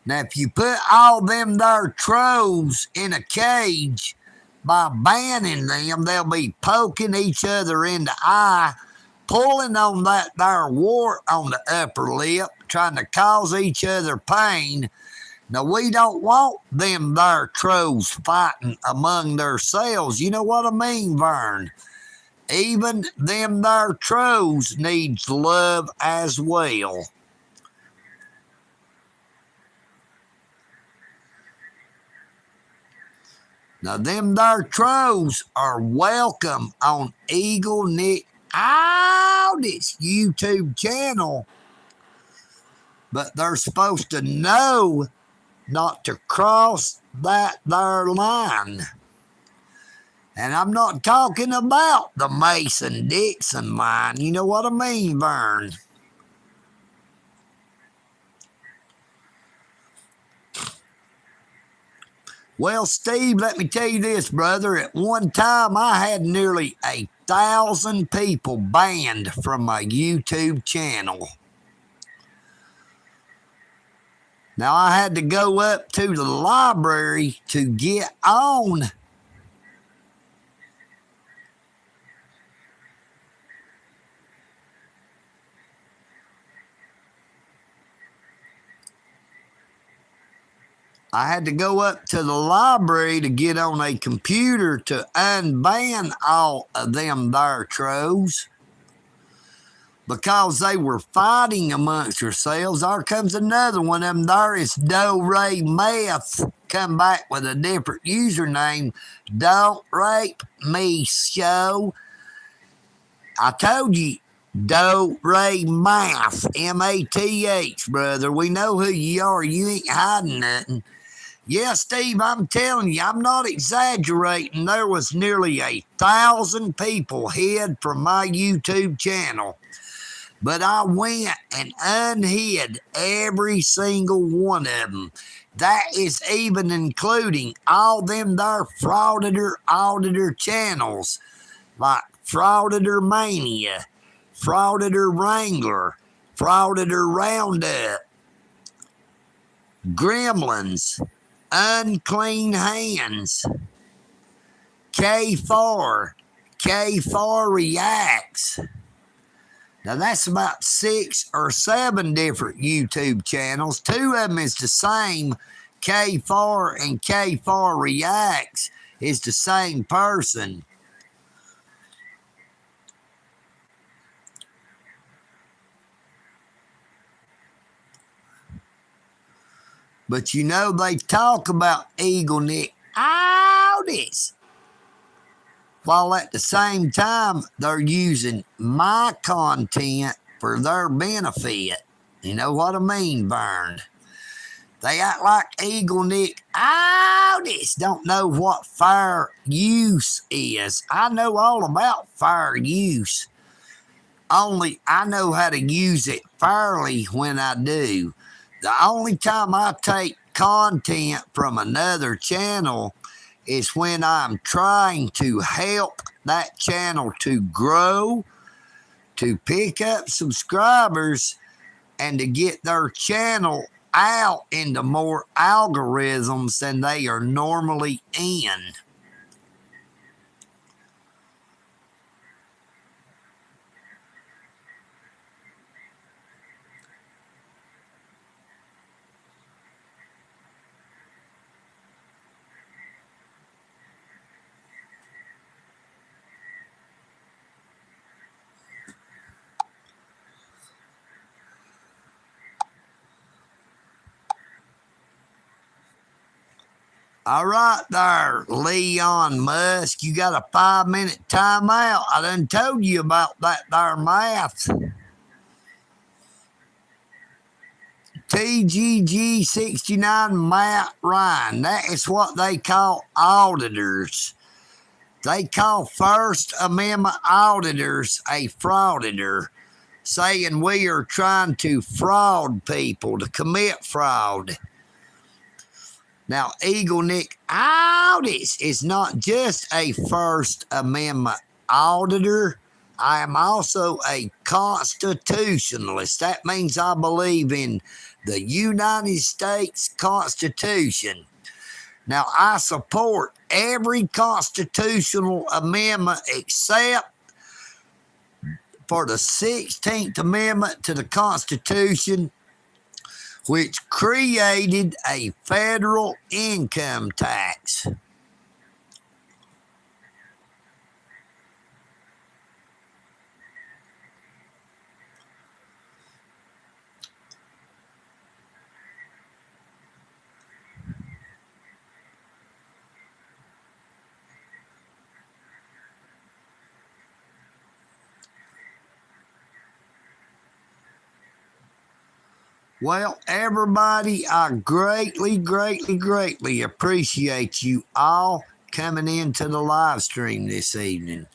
Now, if you put all them there trolls in a cage, by banning them, they'll be poking each other in the eye, pulling on that there wart on the upper lip, trying to cause each other pain. Now, we don't want them there trolls fighting among themselves. You know what I mean, Vern? Even them there trolls needs love as well. Now, them there trolls are welcome on EagleNick Audit's YouTube channel, but they're supposed to know not to cross that there line. And I'm not talking about the Mason-Dixon line. You know what I mean, Vern? Well, Steve, let me tell you this, brother. At one time, I had nearly 1,000 people banned from my YouTube channel. Now, I had to go up to the library to get on. I had to go up to the library to get on a computer to unban all of them there trolls, because they were fighting amongst themselves. There comes another one of them there. It's Do Ray Meth. Come back with a different username. Don't Rape Me Show. I told you, Do Ray Math. M-A-T-H, brother. We know who you are. You ain't hiding nothing. Yeah, Steve, I'm telling you, I'm not exaggerating. There was nearly 1,000 people hid from my YouTube channel. But I went and unhid every single one of them. That is even including all them there auditor channels, like Frauditor Mania, Frauditor Wrangler, Frauditor Roundup, Gremlins, Unclean Hands, K4 Reacts. Now, that's about 6 or 7 different YouTube channels. 2 of them is the same. K4 and K4 Reacts is the same person. But you know, they talk about EagleNick Audits, while at the same time they're using my content for their benefit. You know what I mean, Vern? They act like EagleNick Audits don't know what fair use is. I know all about fair use. Only I know how to use it fairly when I do. The only time I take content from another channel is when I'm trying to help that channel to grow, to pick up subscribers, and to get their channel out into more algorithms than they are normally in. All right there, Leon Musk. You got a 5-minute timeout. I done told you about that there math. TGG69 Matt Ryan. That is what they call auditors. They call First Amendment auditors a frauditor, saying we are trying to fraud people, to commit fraud. Now, EagleNick Audits is not just a First Amendment auditor. I am also a constitutionalist. That means I believe in the United States Constitution. Now, I support every constitutional amendment except for the 16th Amendment to the Constitution, which created a federal income tax. Well, everybody, I greatly, greatly, greatly appreciate you all coming into the live stream this evening.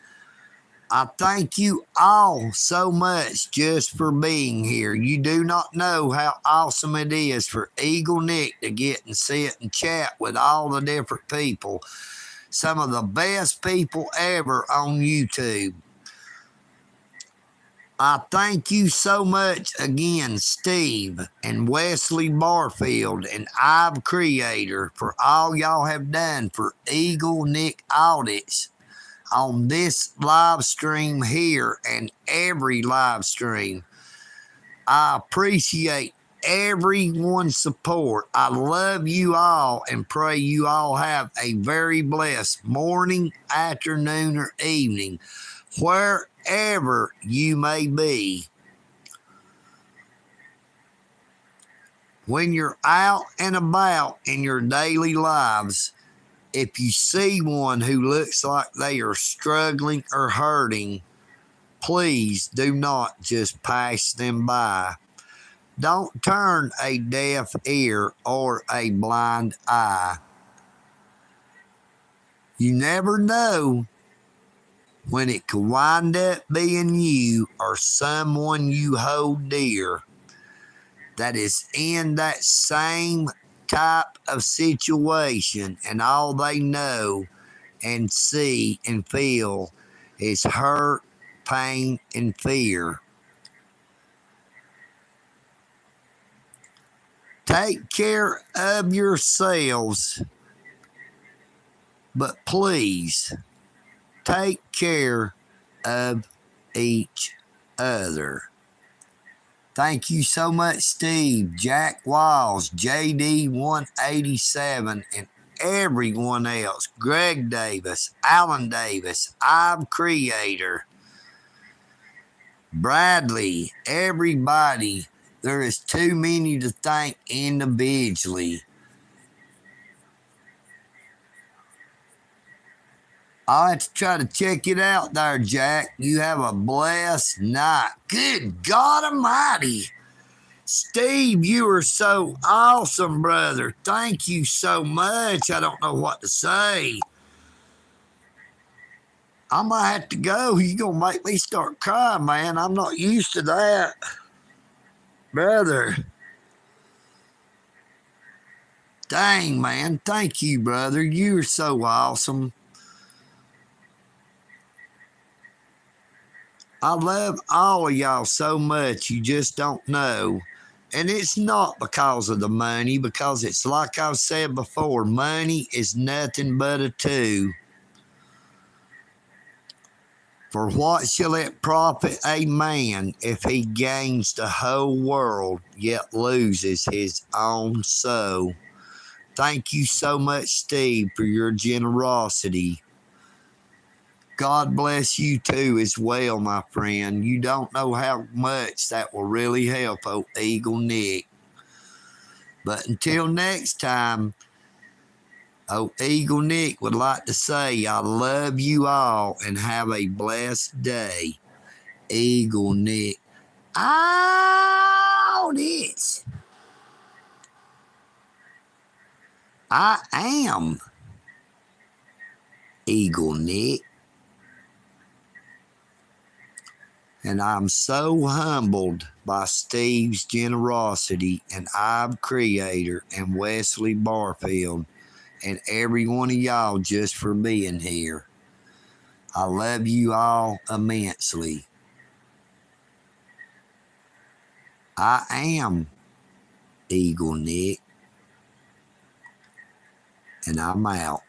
I thank you all so much just for being here. You do not know how awesome it is for EagleNick to get and sit and chat with all the different people. Some of the best people ever on YouTube. I thank you so much again, Steve and Wesley Barfield and I've Creator, for all y'all have done for EagleNick audits on this live stream here and every live stream. I appreciate everyone's support. I love you all and pray you all have a very blessed morning, afternoon, or evening, wherever you may be. When you're out and about in your daily lives, if you see one who looks like they are struggling or hurting, please do not just pass them by. Don't turn a deaf ear or a blind eye. You never know when it could wind up being you or someone you hold dear that is in that same type of situation, and all they know and see and feel is hurt, pain, and fear. Take care of yourselves, but please take care of each other. Thank you so much, Steve, Jack Wiles, JD187, and everyone else. Greg Davis, Alan Davis, I'm Creator, Bradley, everybody. There is too many to thank individually. I'll have to try to check it out there, Jack. You have a blessed night. Good God Almighty. Steve, you are so awesome, brother. Thank you so much. I don't know what to say. I might have to go. You're going to make me start crying, man. I'm not used to that. Brother. Dang, man. Thank you, brother. You're so awesome. I love all of y'all so much, you just don't know. And it's not because of the money, because it's like I've said before, money is nothing but a tool. For what shall it profit a man if he gains the whole world, yet loses his own soul? Thank you so much, Steve, for your generosity. God bless you too as well, my friend. You don't know how much that will really help old EagleNick. But until next time, old EagleNick would like to say I love you all and have a blessed day. EagleNick out it. I am EagleNick. And I'm so humbled by Steve's generosity and I'm Creator and Wesley Barfield and every one of y'all just for being here. I love you all immensely. I am EagleNick, and I'm out.